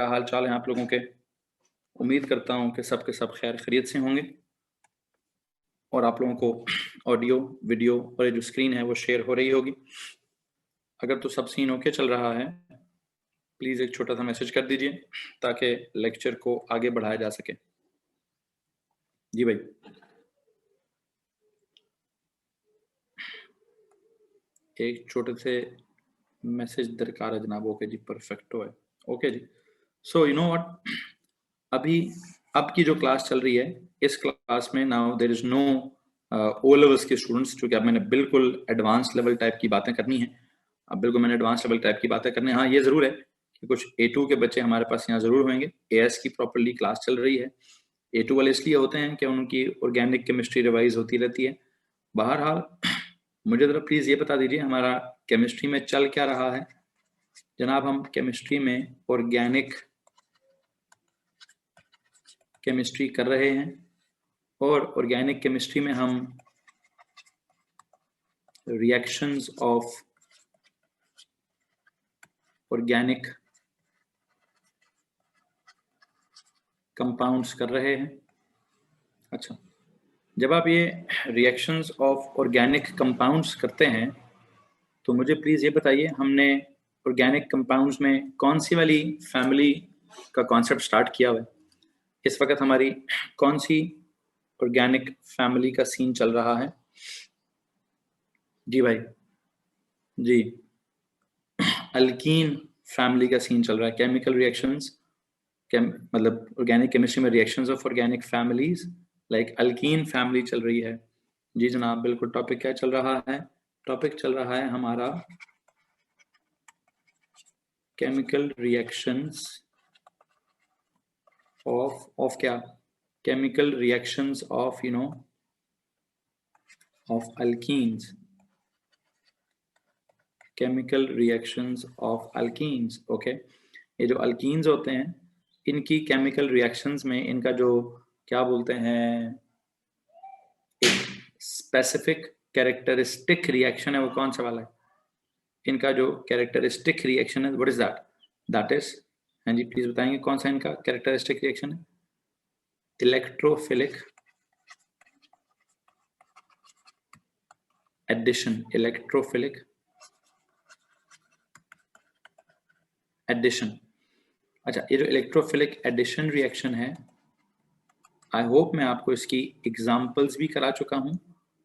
क्या हाल चाल है आप लोगों के। उम्मीद करता हूँ कि सब के सब खैर खैरियत से होंगे और आप लोगों को ऑडियो वीडियो और ये जो स्क्रीन है वो शेयर हो रही होगी। अगर तो सब सीन ओके चल रहा है प्लीज़ एक छोटा सा मैसेज कर दीजिए ताकि लेक्चर को आगे बढ़ाया जा सके। जी भाई, एक छोटे से मैसेज दरकार है जनाब। ओके जी, परफेक्टो है। ओके जी, सो यू नो व्हाट, अभी अब की जो क्लास चल रही है इस क्लास में now there is no O levels के स्टूडेंट्स, क्योंकि अब मैंने बिल्कुल एडवांस लेवल टाइप की बातें करनी है। अब बिल्कुल मैंने एडवांस लेवल टाइप की बातें करनी है। हाँ ये जरूर है कि कुछ A2 के बच्चे हमारे पास यहाँ जरूर होंगे। AS की प्रॉपरली क्लास चल रही है। A2 वाले इसलिए होते हैं कि उनकी ऑर्गेनिक केमिस्ट्री रिवाइज होती रहती है। बहरहाल मुझे जरा प्लीज ये बता दीजिए हमारा केमिस्ट्री में चल क्या रहा है। जनाब हम केमिस्ट्री में ऑर्गेनिक केमिस्ट्री कर रहे हैं और ऑर्गेनिक केमिस्ट्री में हम रिएक्शंस ऑफ ऑर्गेनिक कंपाउंड्स कर रहे हैं। अच्छा, जब आप ये रिएक्शंस ऑफ ऑर्गेनिक कंपाउंड्स करते हैं तो मुझे प्लीज़ ये बताइए हमने ऑर्गेनिक कंपाउंड्स में कौन सी वाली फैमिली का कॉन्सेप्ट स्टार्ट किया हुआ है। इस वक्त हमारी कौन सी ऑर्गेनिक फैमिली का सीन चल रहा है। जी भाई जी, अल्कीन फैमिली का सीन चल रहा है। केमिकल रिएक्शंस मतलब ऑर्गेनिक केमिस्ट्री में reactions of organic families like alkyne family चल रही है। जी जनाब बिल्कुल। टॉपिक क्या चल रहा है? टॉपिक चल रहा है हमारा केमिकल रिएक्शंस ऑफ क्या, chemical reactions of you know of alkenes, chemical reactions of alkenes. Okay, ये जो अल्कीन्स होते हैं इनकी केमिकल रिएक्शंस में इनका जो क्या बोलते हैं स्पेसिफिक कैरेक्टरिस्टिक रिएक्शन है वो कौन सा वाला है। इनका जो कैरेक्टरिस्टिक रिएक्शन है what is that, that is, हाँ जी प्लीज बताएंगे कौन सा इनका कैरेक्टरिस्टिक रिएक्शन है। Electrophilic addition, electrophilic addition. अच्छा, ये जो इलेक्ट्रोफिलिक एडिशन रिएक्शन है आई होप मैं आपको इसकी एग्जांपल्स भी करा चुका हूं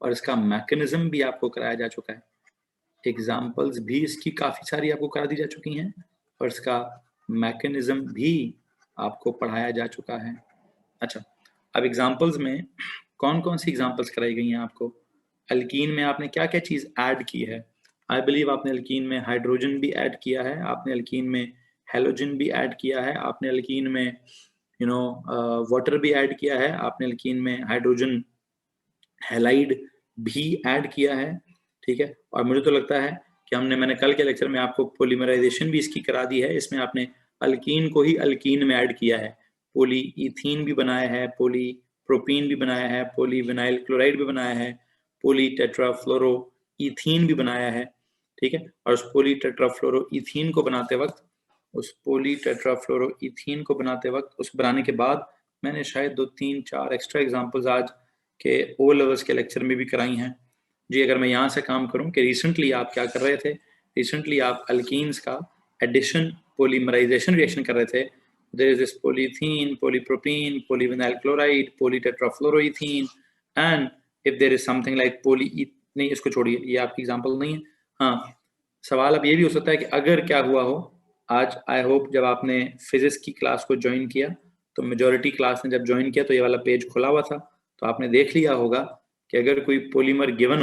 और इसका मैकेनिज्म भी आपको कराया जा चुका है। एग्जाम्पल्स भी इसकी काफ़ी सारी आपको करा दी जा चुकी हैं और इसका मैकेनिज्म भी आपको पढ़ाया जा चुका है। अच्छा, अब एग्जाम्पल्स में कौन कौन सी एग्जाम्पल्स कराई गई हैं आपको। अल्कीन में आपने क्या क्या चीज़ ऐड की है। आई बिलीव आपने अल्कीन में हाइड्रोजन भी ऐड किया है, आपने अल्कीन में हेलोजन भी ऐड किया है, आपने अल्कीन में यू नो वाटर भी ऐड किया है, आपने अल्कीन में हाइड्रोजन हैलाइड भी ऐड किया है। ठीक है, और मुझे तो लगता है कि मैंने कल के लेक्चर में आपको पोलीमराइजेशन भी इसकी करा दी है। इसमें आपने अल्कीन को ही अल्कीन में ऐड किया है, पोली इथीन भी बनाया है, पोली प्रोपीन भी बनाया है, पोली विनाइल क्लोराइड भी बनाया है, पोली टेट्राफ्लोरो इथीन भी बनाया है। ठीक है, और उस पोली टेट्राफ्लोरो इथीन को बनाते वक्त उस बनाने के बाद मैंने शायद 2-3-4 एक्स्ट्रा एग्जाम्पल्स आज के ओ लेवल्स के लेक्चर में भी कराई हैं। जी, अगर मैं यहाँ से काम करूँ कि रिसेंटली आप क्या कर रहे थे, रिसेंटली आप अल्कीन्स का एडिशन पोलीमराइजेशन रिएक्शन कर रहे थे। There is this polythene, polypropene, polyvinyl chloride, polytetrafluoroethene and if there is something like नहीं इसको छोड़िए, ये आपकी एग्जांपल नहीं है। हाँ, सवाल अब ये भी हो सकता है कि अगर क्या हुआ हो आज, आई होप जब आपने फिजिक्स की क्लास को ज्वाइन किया तो मेजॉरिटी क्लास ने जब ज्वाइन किया तो ये वाला पेज खुला हुआ था, तो आपने देख लिया होगा कि अगर कोई पॉलीमर गिवन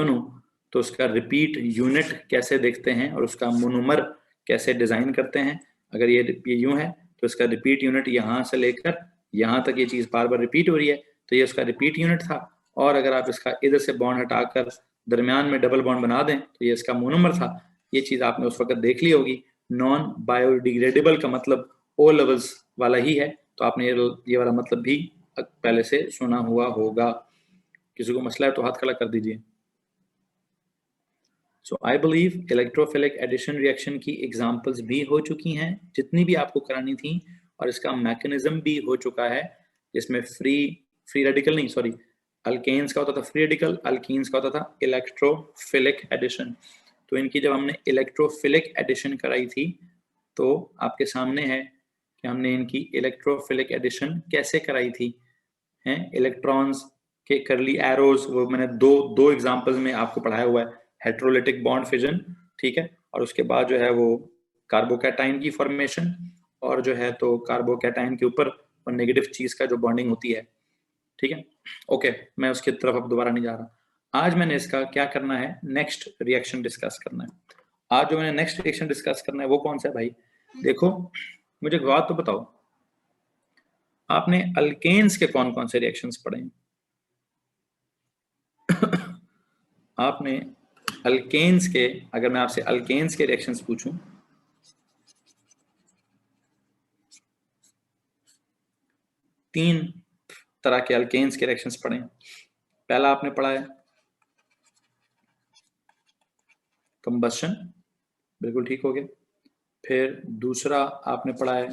हो तो उसका रिपीट यूनिट कैसे देखते हैं और उसका मोनोमर कैसे डिजाइन करते हैं। अगर ये यूं है तो इसका रिपीट यूनिट यहाँ से लेकर यहाँ तक ये चीज बार बार रिपीट हो रही है तो ये उसका रिपीट यूनिट था। और अगर आप इसका इधर से बॉन्ड हटाकर दरमियान में डबल बॉन्ड बना दें तो ये इसका मोनोमर था। ये चीज आपने उस वक्त देख ली होगी। नॉन बायोडिग्रेडेबल का मतलब ओ लेवल्स वाला ही है, तो आपने ये वाला मतलब भी पहले से सुना हुआ होगा। किसी को मसला है तो हाथ खड़ा कर दीजिए। So I believe electrophilic addition reaction की एग्जांपल्स भी हो चुकी हैं जितनी भी आपको करानी थी, और इसका मैकेनिज्म भी हो चुका है, जिसमें फ्री रेडिकल नहीं, सॉरी, अल्केन्स का होता था फ्री रेडिकल, अल्कीन्स का होता था इलेक्ट्रोफिलिक एडिशन। तो इनकी जब हमने इलेक्ट्रोफिलिक एडिशन कराई थी तो आपके सामने है कि हमने इनकी इलेक्ट्रोफिलिक एडिशन कैसे कराई थी, हैं इलेक्ट्रॉन्स के करली एरोज, वो मैंने दो एग्जांपल्स में आपको पढ़ाया हुआ है, हेट्रोलिटिक बॉन्ड फिजन, ठीक है, और उसके बाद जो है वो कार्बोकैटाइन की फॉर्मेशन, और जो है तो कार्बोकैटाइन के ऊपर और नेगेटिव चीज का जो बॉन्डिंग होती है, ठीक है। ओके, मैं उसकी तरफ अब दोबारा नहीं जा रहा। आज मैंने इसका क्या करना है, नेक्स्ट रिएक्शन डिस्कस करना है। आज जो मैंने नेक्स्ट रिएक्शन डिस्कस करना है वो कौन सा है भाई? देखो, मुझे एक बात तो बताओ, आपने अल्केन्स के कौन कौन से रिएक्शंस पढ़े हैं? आपने अल्केन्स के, अगर मैं आपसे अल्केन्स के रिएक्शंस पूछूं, तीन तरह के अल्केन्स के रिएक्शंस पढ़े। पहला आपने पढ़ा है कंबशन, बिल्कुल ठीक हो गया। फिर दूसरा आपने पढ़ा है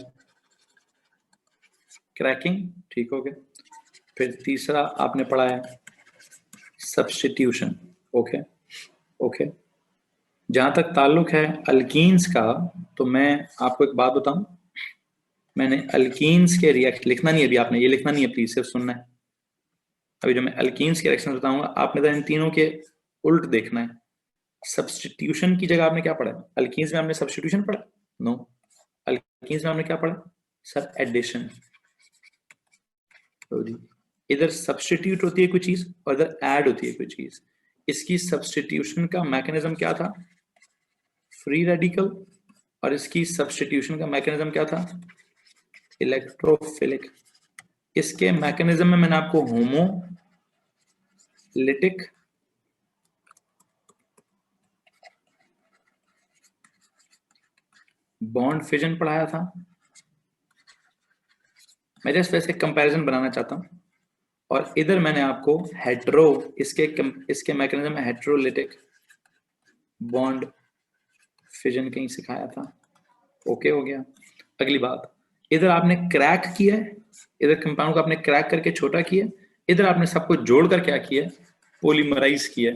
क्रैकिंग, ठीक हो गया। फिर तीसरा आपने पढ़ा है सब्स्टिट्यूशन, ओके ओके। जहां तक ताल्लुक है अल्कीन्स का, तो मैं आपको एक बात बताऊं, मैंने अल्कीन्स के रिएक्शन लिखना नहीं है अभी, आपने ये लिखना नहीं है प्लीज, सिर्फ सुनना है। अभी जो मैं अल्कीन्स के रिएक्शन बताऊंगा आपने तो इन तीनों के उल्ट देखना है। सब्स्टिट्यूशन की जगह आपने क्या पढ़ा? अल्कीन्स में आपने सब्स्टिट्यूशन पढ़ा? नो। अल्कीन्स में आपने क्या पढ़ा? Sir addition. तो जी, इधर सब्स्टिट्यूट होती है कोई चीज और इधर ऐड होती है कोई चीज। इसकी सब्स्टिट्यूशन का मैकेनिज्म क्या था? Free radical. और इसकी सब्स्टिट्यूशन का मैकेनिज्म क्या था? इलेक्ट्रोफिलिक। इसके मैकेनिज्म में मैंने आपको होमोलिटिक, बॉन्ड फिजन पढ़ाया था। मैं जस्ट वैसे कंपैरिजन बनाना चाहता हूं। और इधर मैंने आपको हेट्रो, इसके मैकेनिज्म में हेट्रोलिटिक बॉन्ड फिजन कहीं सिखाया था। ओके हो गया। अगली बात, इधर आपने क्रैक किया है, इधर कंपाउंड को आपने क्रैक करके छोटा किया, इधर आपने सबको जोड़कर क्या किया? पॉलीमराइज किया,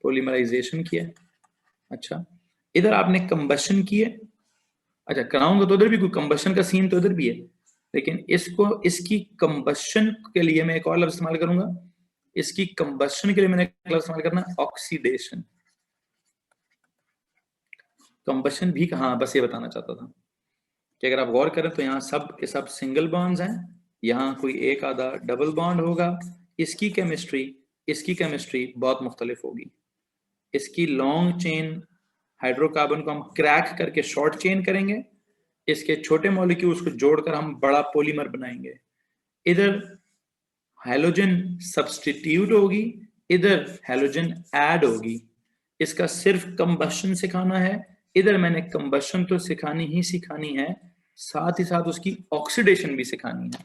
पॉलीमराइजेशन किया। अच्छा, इधर आपने कंबशन किया। अच्छा, कराऊंगा तो उधर भी कोई कंबशन का सीन तो इधर भी है, लेकिन इसकी कंबशन के लिए मैं एक और लफ्ज इस्तेमाल करूंगा। इसकी कंबशन के लिए मैंने एक लफ्ज इस्तेमाल करना, ऑक्सीडेशन। कंबशन भी कहाँ, बस ये बताना चाहता था कि अगर आप गौर करें तो यहाँ सब के सब सिंगल बॉन्ड्स हैं, यहाँ कोई एक आधा डबल बॉन्ड होगा। इसकी केमिस्ट्री बहुत मुख्तलिफ होगी। इसकी लॉन्ग चेन हाइड्रोकार्बन को हम क्रैक करके शॉर्ट चेन करेंगे, इसके छोटे मॉलिक्यूल्स को जोड़कर हम बड़ा पॉलीमर बनाएंगे। इधर हैलोजन सब्स्टिट्यूट होगी, इधर हैलोजन ऐड होगी। इसका सिर्फ कंबशन सिखाना है, इधर मैंने कंबशन तो सिखानी ही सिखानी है, साथ ही साथ उसकी ऑक्सीडेशन भी सिखानी है।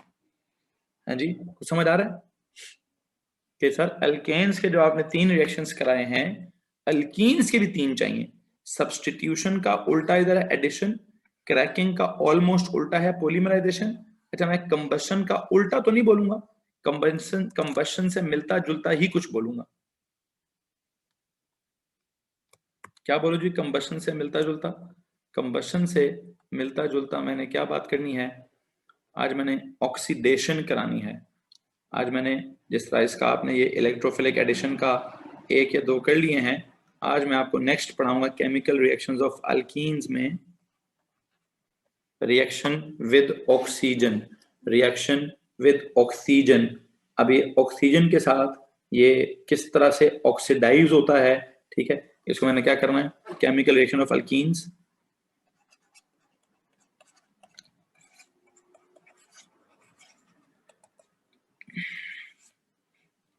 हाँ जी, कुछ समझ आ रहा है कि सर अल्केन्स के जो आपने तीन रिएक्शंस कराए हैं, अल्कीन्स के भी तीन चाहिए। सब्स्टिट्यूशन का उल्टा इधर है एडिशन, क्रैकिंग का ऑलमोस्ट उल्टा है पॉलीमराइजेशन। अच्छा, मैं कंबशन का उल्टा तो नहीं बोलूंगा, कंबशन से मिलता जुलता ही कुछ बोलूंगा। क्या बोलो जी? कंबशन से मिलता जुलता। कंबशन से मिलता जुलता मैंने क्या बात करनी है? आज मैंने ऑक्सीडेशन करानी है। आज मैंने जिस तरह इसका आपने ये इलेक्ट्रोफिलिक एडिशन का एक या दो कर लिए हैं, आज मैं आपको नेक्स्ट पढ़ाऊंगा केमिकल रिएक्शंस ऑफ अल्कीन्स में reaction with oxygen. Reaction with oxygen, अब ये ऑक्सीजन के साथ ये किस तरह से ऑक्सीडाइज होता है, ठीक है, इसको मैंने क्या करना है, chemical reaction of alkenes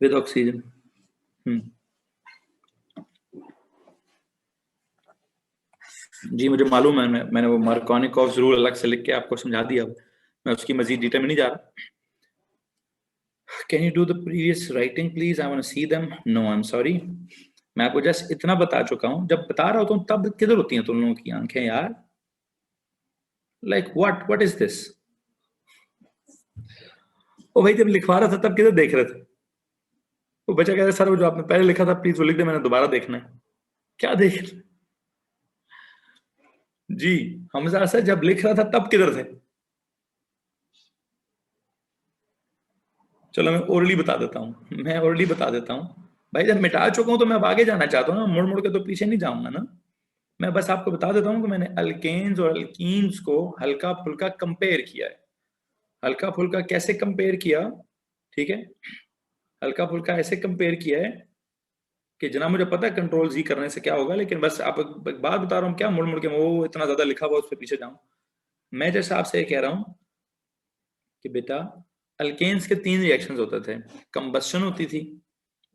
with oxygen. जी मुझे मालूम है, मैंने वो मार्कोनिकॉव्स रूल अलग से लिख के आपको समझा दिया, मैं उसकी मजीद डिटेल में नहीं जा रहा। Can you do the previous writing please? I want to see them. No, I'm sorry. मैं आपको जस्ट इतना बता चुका हूं, जब बता रहा होता हूं तब किधर होती हैं तुम लोगों की आंखें यार? Like what is this? ओ भाई, जब लिखवा रहा था तब किधर देख रहे थे? वो बच्चा कहता है सर वो जो आपने पहले लिखा था प्लीज वो लिख दे, मैंने दोबारा देखना है। क्या देख रहे? जी हमजा सर जब लिख रहा था तब किधर थे? चलो मैं ओरली बता देता हूँ, मैं ओरली बता देता हूँ। भाई जब मिटा चुका हूं तो मैं अब आगे जाना चाहता हूँ ना, मुड़ मुड़ के तो पीछे नहीं जाऊंगा ना। मैं बस आपको बता देता हूँ कि मैंने अल्केन्स और अल्कीन्स को हल्का फुल्का कंपेयर किया है। हल्का फुल्का कैसे कंपेयर किया? ठीक है, हल्का फुल्का ऐसे कंपेयर किया है कि जनाब मुझे पता है कंट्रोल जी करने से क्या होगा, लेकिन बस आप एक बात बता रहा हूँ, क्या मुड़ मुड़ के वो इतना ज्यादा लिखा हुआ उस पर पीछे जाऊं? मैं जैसे आपसे ये कह रहा हूँ कि बेटा अल्केन्स के 3 रिएक्शंस होते थे। कंबस्शन होती थी।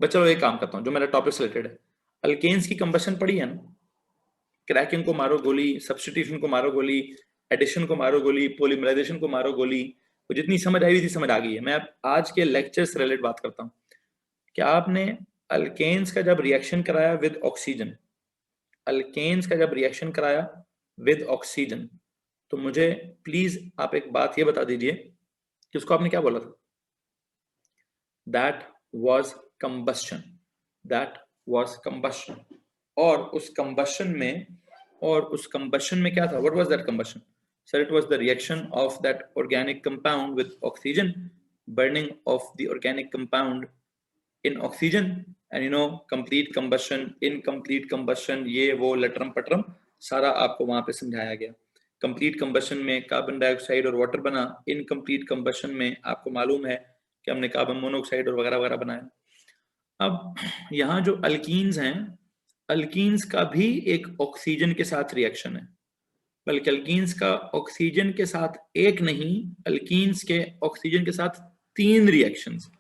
बस चलो एक काम करता हूँ जो मेरा टॉपिक से रिलेटेड है। अल्केन्स की कंबस्शन पड़ी है ना? क्रैकिंग को मारो गोली, सब्स्टिट्यूशन को मारो गोली, एडिशन को मारो गोली, पॉलीमराइजेशन को मारो गोली। वो जितनी समझ आई हुई थी समझ आ गई है। मैं आज के लेक्चर से रिलेटेड बात करता हूँ। क्या आपने अल्केन्स का जब रिएक्शन कराया विद ऑक्सीजन, अल्केन्स का जब रिएक्शन कराया विद ऑक्सीजन, तो मुझे प्लीज आप एक बात ये बता दीजिए कि उसको आपने क्या बोला था? That was combustion, that was combustion. और उस कंबस्शन में, क्या था? What was that combustion? Sir it was the reaction of that organic compound with oxygen, burning of the organic compound in oxygen, and you know complete combustion, incomplete combustion, ये वो लटरम पटरम सारा आपको वहां पे समझाया गया। कंप्लीट कंबस्शन में carbon dioxide और वाटर बना, इनकम्प्लीट कंबस्शन में आपको मालूम है कि हमने कार्बन मोनोऑक्साइड और वगैरह वगैरह बनाया। अब यहाँ जो अल्कीन्स हैं, अल्कीन्स का भी एक ऑक्सीजन के साथ रिएक्शन है, बल्कि अल्कीन्स का ऑक्सीजन के साथ एक नहीं, अल्कीन्स के ऑक्सीजन के साथ 3 रिएक्शंस।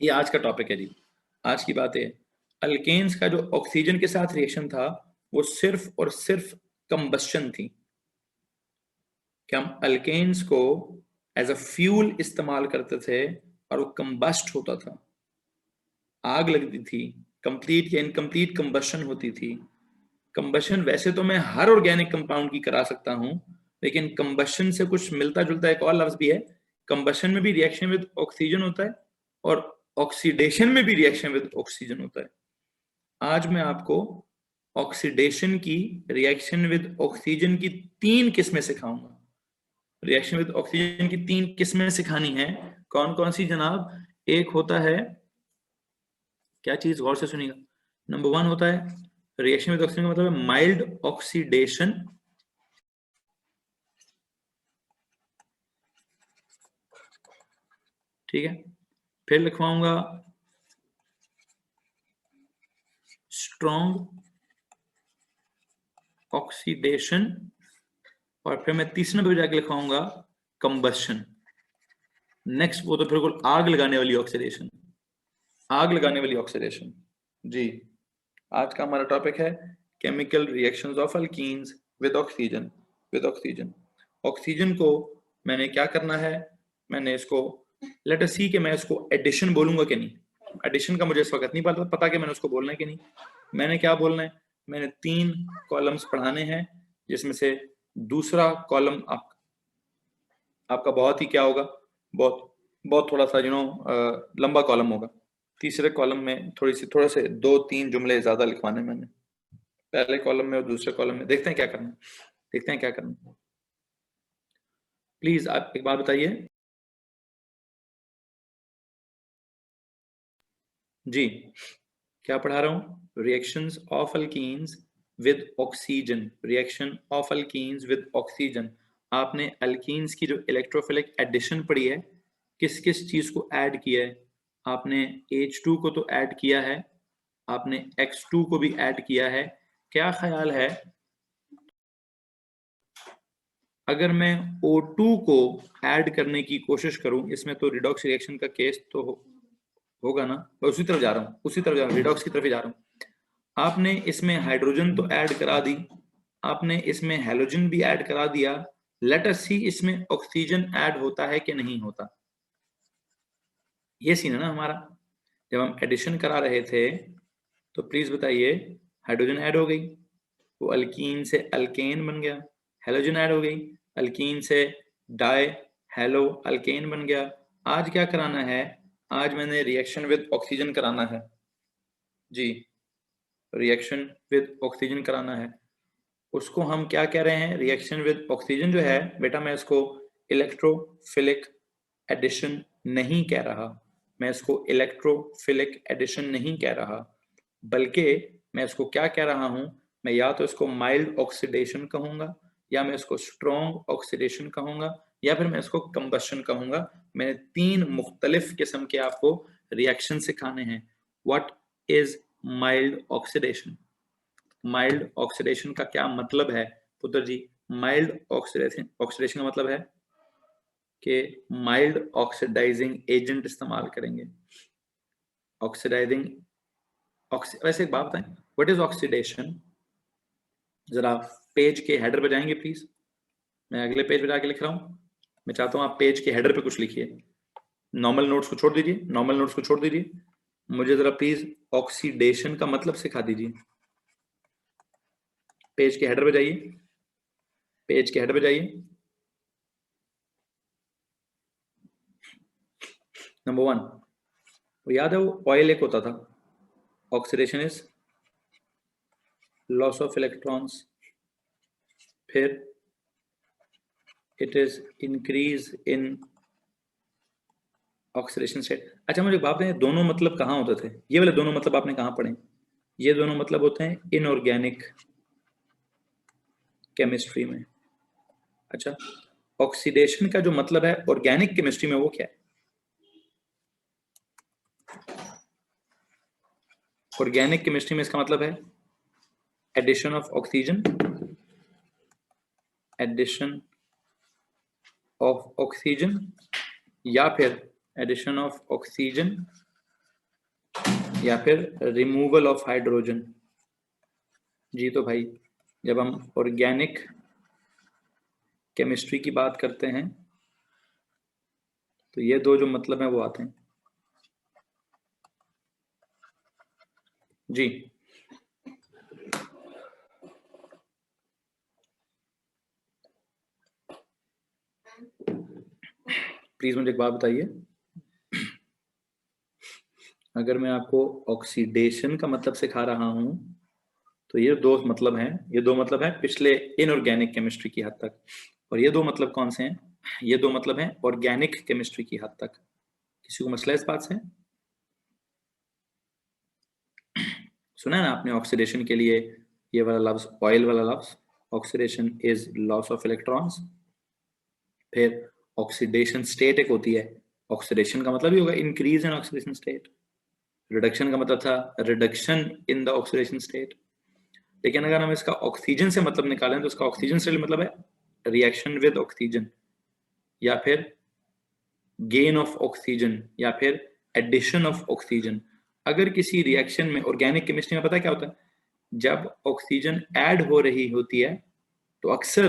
ये आज का टॉपिक है जी, आज की बात है। अल्केन्स का जो ऑक्सीजन के साथ रिएक्शन था वो सिर्फ और सिर्फ कंबस्शन थी, कि हम अल्केन्स को एज अ फ्यूल इस्तेमाल करते थे और वो कंबस्ट होता था, आग लगती थी, कंप्लीट या इनकम्प्लीट कंबस्शन होती थी। कंबस्शन वैसे तो मैं हर ऑर्गेनिक कंपाउंड की करा सकता हूं, लेकिन कंबस्शन से कुछ मिलता जुलता एक और लफ्ज भी है। कंबस्शन में भी रिएक्शन विद ऑक्सीजन होता है और ऑक्सीडेशन में भी रिएक्शन विद ऑक्सीजन होता है। आज मैं आपको ऑक्सीडेशन की, रिएक्शन विद ऑक्सीजन की 3 किस्में सिखाऊंगा। रिएक्शन विद ऑक्सीजन की 3 किस्में सिखानी है। कौन कौन सी जनाब? एक होता है, क्या चीज, गौर से सुनिएगा। नंबर 1 होता है रिएक्शन विद ऑक्सीजन का मतलब है माइल्ड ऑक्सीडेशन। ठीक है, फिर लिखवाऊंगा स्ट्रॉन्ग ऑक्सीडेशन, और फिर मैं तीसरे नंबर पर जाके लिखवाऊंगा कंबस्शन। नेक्स्ट वो तो बिल्कुल आग लगाने वाली ऑक्सीडेशन, आग लगाने वाली ऑक्सीडेशन। जी आज का हमारा टॉपिक है chemical reactions of alkenes with oxygen, with oxygen. Oxygen को मैंने क्या करना है, मैंने इसको लेट अस सी कि मैं इसको एडिशन बोलूंगा कि नहीं। एडिशन का मुझे इस वक्त नहीं पता कि मैंने उसको बोलना है कि नहीं। मैंने क्या बोलना है, मैंने 3 कॉलम्स पढ़ाने हैं, जिसमें से दूसरा कॉलम आपका बहुत ही क्या होगा, बहुत बहुत थोड़ा सा लंबा कॉलम होगा। तीसरे कॉलम में थोड़े से 2-3 जुमले ज्यादा लिखवाने मैंने, पहले कॉलम में और दूसरे कॉलम में। देखते हैं क्या करना, देखते हैं क्या करना। प्लीज आप एक बात बताइए जी, क्या पढ़ा रहा हूं? Reactions of alkenes with oxygen, reaction of alkenes with oxygen. आपने अल्कीन्स की जो इलेक्ट्रोफिलिक एडिशन पढ़ी है, किस किस चीज को ऐड किया है? आपने H2 को तो ऐड किया है, आपने X2 को भी ऐड किया है। क्या ख्याल है अगर मैं O2 को ऐड करने की कोशिश करूं? इसमें तो रिडॉक्स रिएक्शन का केस तो होगा ना। मैं उसी तरफ जा रहा हूं, उसी तरफ जा रहा हूं, रिडॉक्स की तरफ ही जा रहा हूं। आपने इसमें हाइड्रोजन तो ऐड करा दी, आपने इसमें हेलोजन भी ऐड करा दिया। लेट अस सी इसमें ऑक्सीजन ऐड होता है कि नहीं होता। ये सीन है ना हमारा। जब हम एडिशन करा रहे थे तो प्लीज बताइए, हाइड्रोजन ऐड हो गई, वो अल्कीन से अल्केन बन गया, हेलोजन ऐड हो गई, अल्कीन से डाई हेलो अल्केन बन गया। आज क्या कराना है? आज मैंने रिएक्शन विद ऑक्सीजन कराना है जी, रिएक्शन विद ऑक्सीजन कराना है। उसको हम क्या कह रहे हैं? रिएक्शन विद ऑक्सीजन जो है बेटा, मैं इसको इलेक्ट्रोफिलिक एडिशन नहीं कह रहा, मैं इसको इलेक्ट्रोफिलिक एडिशन नहीं कह रहा, बल्कि मैं इसको क्या कह रहा हूं? मैं या तो इसको माइल्ड ऑक्सीडेशन कहूंगा, या मैं इसको स्ट्रॉन्ग ऑक्सीडेशन कहूंगा, या फिर मैं इसको कंबशन कहूंगा। मैंने 3 मुख्तलिफ किस्म के आपको रिएक्शन सिखाने हैं। What is mild oxidation? Mild oxidation का क्या मतलब है पुत्र जी? माइल्ड ऑक्सीडेशन का मतलब है कि माइल्ड ऑक्सीडाइजिंग एजेंट इस्तेमाल करेंगे। ऑक्सीडाइजिंग वैसे एक बात बताएं, व्हाट इज ऑक्सीडेशन? जरा पेज के हेडर पे जाएंगे प्लीज। मैं अगले पेज पे जाके लिख रहा हूं, मैं चाहता हूं आप पेज के हेडर पे कुछ लिखिए। नॉर्मल नोट्स को छोड़ दीजिए, नॉर्मल नोट्स को छोड़ दीजिए, मुझे जरा प्लीज ऑक्सीडेशन का मतलब सिखा दीजिए। पेज के हेडर पे जाइए, पेज के हेडर पे जाइए। नंबर 1, वो याद है वो ऑयल एक होता था, oxidation is loss of electrons, फिर it is increase in oxidation state. अच्छा मुझे बात बताएं, दोनों मतलब कहाँ होते थे? ये वाले दोनों मतलब आपने कहाँ पढ़े? ये दोनों मतलब होते हैं इनऑर्गेनिक केमिस्ट्री में। अच्छा, ऑक्सीडेशन का जो मतलब है ऑर्गेनिक केमिस्ट्री में वो क्या है? ऑर्गेनिक केमिस्ट्री में इसका मतलब है addition of oxygen, addition of oxygen, या फिर एडिशन ऑफ ऑक्सीजन, या फिर रिमूवल ऑफ हाइड्रोजन। जी तो भाई, जब हम ऑर्गेनिक केमिस्ट्री की बात करते हैं तो ये दो जो मतलब है वो आते हैं जी। प्लीज मुझे एक बात बताइए, अगर मैं आपको ऑक्सीडेशन का मतलब सिखा रहा हूं तो ये दो मतलब हैं, ये दो मतलब हैं पिछले इनऑर्गेनिक केमिस्ट्री की हद तक, और ये दो मतलब कौन से हैं? ये दो मतलब हैं ऑर्गेनिक केमिस्ट्री की हद तक। किसी को मसला इस बात से? सुना है ना आपने ऑक्सीडेशन के लिए ये वाला लफ्ज, ऑयल वाला लफ्ज, oxidation is loss of electrons. फिर ऑक्सीडेशन स्टेट एक होती है, ऑक्सीडेशन का मतलब ही होगा increase in oxidation state, reduction का मतलब था reduction in the oxidation state. लेकिन अगर हम इसका ऑक्सीजन से मतलब निकालें तो इसका ऑक्सीजन से मतलब है रिएक्शन विद ऑक्सीजन, या फिर गेन ऑफ ऑक्सीजन, या फिर एडिशन ऑफ ऑक्सीजन। अगर किसी रिएक्शन में, ऑर्गेनिक केमिस्ट्री में पता है क्या होता है, जब ऑक्सीजन ऐड हो रही होती है तो अक्सर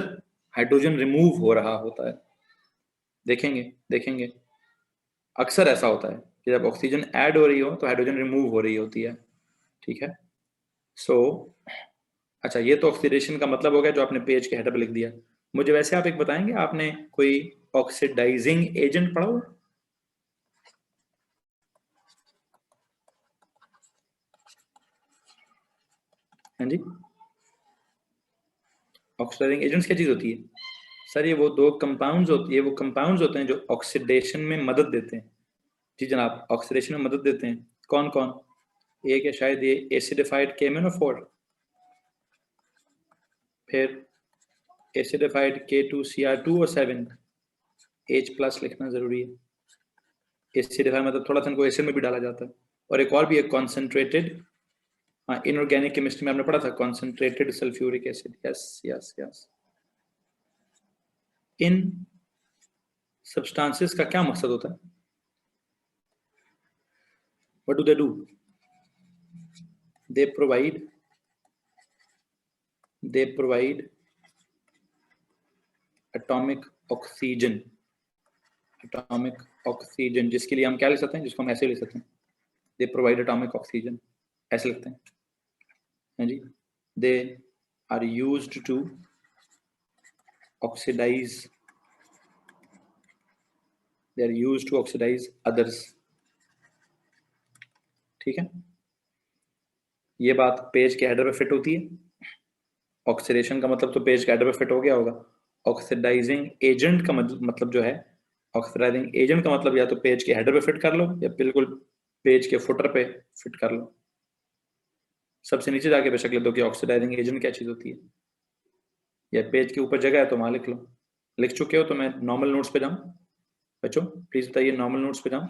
हाइड्रोजन रिमूव हो रहा होता है। देखेंगे देखेंगे, अक्सर ऐसा होता है कि जब ऑक्सीजन ऐड हो रही हो तो हाइड्रोजन रिमूव हो रही होती है। ठीक है, सो अच्छा, ये तो ऑक्सीडेशन का मतलब हो गया जो आपने पेज के हेडर पे लिख दिया। मुझे वैसे आप एक बताएंगे, आपने कोई ऑक्सीडाइजिंग एजेंट पढ़ा हुआ? हाँ जी, ऑक्सीडाइजिंग एजेंट्स क्या चीज होती है? सर ये वो दो कंपाउंड्स होती है, वो कंपाउंड्स होते हैं जो ऑक्सीडेशन में मदद देते हैं। जी जनाब, ऑक्सीडेशन में मदद देते हैं। कौन कौन? एक है शायद ये एसिडिफाइड KMnO4, फिर एसिडिफाइड K2Cr2 और 7, H+ लिखना जरूरी है। एसिडिफाइड मतलब थोड़ा सा इनको एसिड में भी डाला जाता है। और एक और भी है कॉन्सेंट्रेटेड, हाँ इनऑर्गेनिक केमिस्ट्री में आपने पढ़ा था concentrated sulphuric acid. Yes yes yes. इन सब्सटेंसेस का क्या मकसद होता है? What do they do? They provide atomic oxygen, atomic oxygen जिसके लिए हम क्या लिख सकते हैं, जिसको हम ऐसे लिख सकते हैं, दे प्रोवाइड एटॉमिक ऑक्सीजन, ऐसे लिखते हैं। है जी, they are used to oxidise, they are used to oxidise others. ठीक है, ये बात पेज के हेडर पे फिट होती है। ऑक्सीडेशन का मतलब तो पेज के हेडर पे फिट हो गया होगा। ऑक्सीडाइजिंग एजेंट का मतलब जो है, ऑक्सीडाइजिंग एजेंट का मतलब या तो पेज के हेडर पे फिट कर लो या बिल्कुल पेज के फुटर पे फिट कर लो। सबसे नीचे जाके बेशक लिख दो कि ऑक्सीडाइजिंग एजेंट क्या चीज होती है, या पेज के ऊपर जगह है तो वहां लिख लो। लिख चुके हो तो मैं नॉर्मल नोट्स पे जाऊं? बच्चों प्लीज बताइए, नॉर्मल नोट्स पे जाऊं?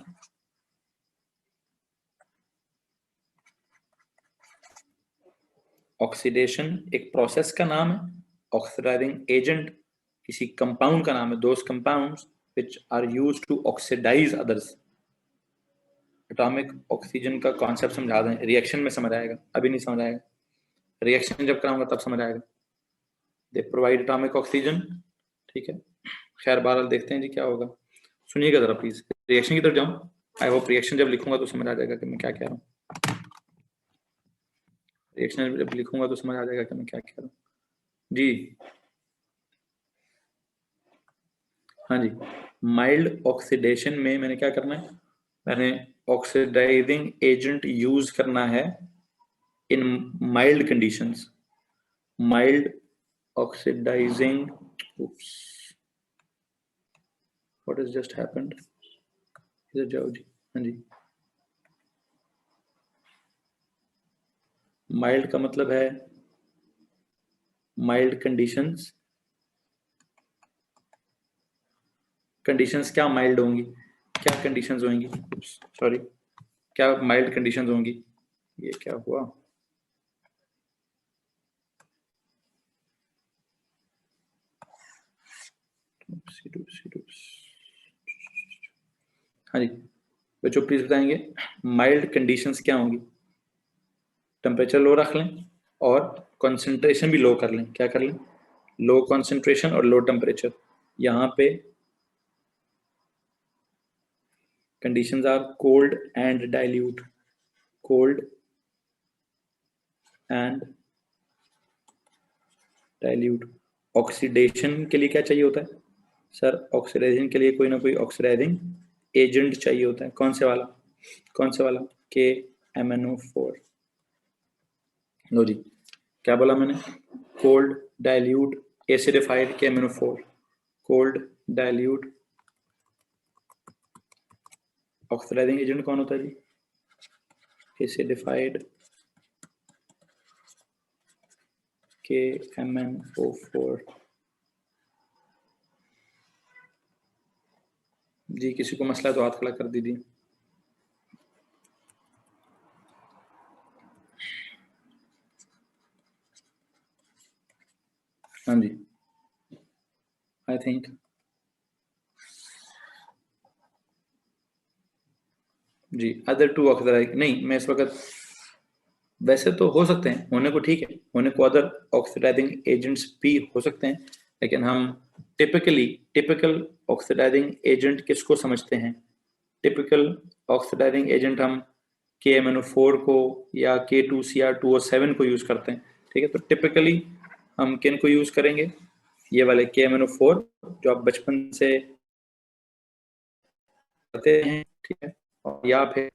ऑक्सीडेशन एक प्रोसेस का नाम है, ऑक्सीडाइजिंग एजेंट किसी कंपाउंड का नाम है। Those compounds which are used to oxidise others. Atomic oxygen का कॉन्सेप्ट समझा दें, रिएक्शन में समझ आएगा, अभी नहीं समझ आएगा, रिएक्शन जब कराऊंगा तब समझ आएगा। दे प्रोवाइड एटॉमिक ऑक्सीजन। ठीक है, खैर बहरहाल देखते हैं जी क्या होगा। सुनिएगा जरा प्लीज, रिएक्शन की तरफ जाऊं। आई होप रिएक्शन जब लिखूंगा तो समझ आ जाएगा कि मैं क्या कह रहा हूँ। रिएक्शन जब लिखूंगा तो समझ आ जाएगा कि मैं क्या कह रहा हूँ जी। हाँ जी, माइल्ड ऑक्सीडेशन में मैंने क्या करना है, मैंने ऑक्सीडाइजिंग एजेंट यूज करना है in mild conditions. Mild oxidising, oops, what has just happened? इधर जाओ जी। हाँ जी, माइल्ड का मतलब है माइल्ड कंडीशंस। कंडीशंस क्या माइल्ड होंगी, क्या कंडीशंस होंगी, सॉरी, क्या माइल्ड कंडीशंस होंगी? ये क्या हुआ? हाँ जी बच्चों प्लीज बताएंगे माइल्ड कंडीशंस क्या होंगी? टेम्परेचर लो रख लें और कंसंट्रेशन भी लो कर लें। क्या कर लें? लो कंसंट्रेशन और लो टेम्परेचर। यहाँ पे conditions are cold and dilute, cold and dilute. Oxidation के लिए क्या चाहिए होता है सर? ऑक्सीडाइजेशन के लिए कोई ना कोई ऑक्सीडाइजिंग एजेंट चाहिए होता है। कौन से वाला? कौन से वाला? KMnO4। लो जी, क्या बोला मैंने? Cold dilute acidified KMnO4। Cold dilute oxidising agent कौन होता है जी? Acidified KMnO4। जी किसी को मसला तो हाथ खड़ा कर दीजिए। हाँ जी, आई थिंक जी अदर टू ऑक्सीडाइज नहीं, मैं इस वक्त वैसे तो हो सकते हैं, होने को ठीक है, होने को अदर ऑक्सीडाइजिंग एजेंट्स भी हो सकते हैं, लेकिन हम टिपिकल ऑक्सीडाइजिंग एजेंट किसको समझते हैं? टिपिकल ऑक्सीडाइजिंग एजेंट हम KMnO4 को या K2Cr2O7 को यूज करते हैं। ठीक है, तो टिपिकली हम किन को यूज करेंगे? ये वाले KMnO4 जो आप बचपन से करते हैं, ठीक है, और या फिर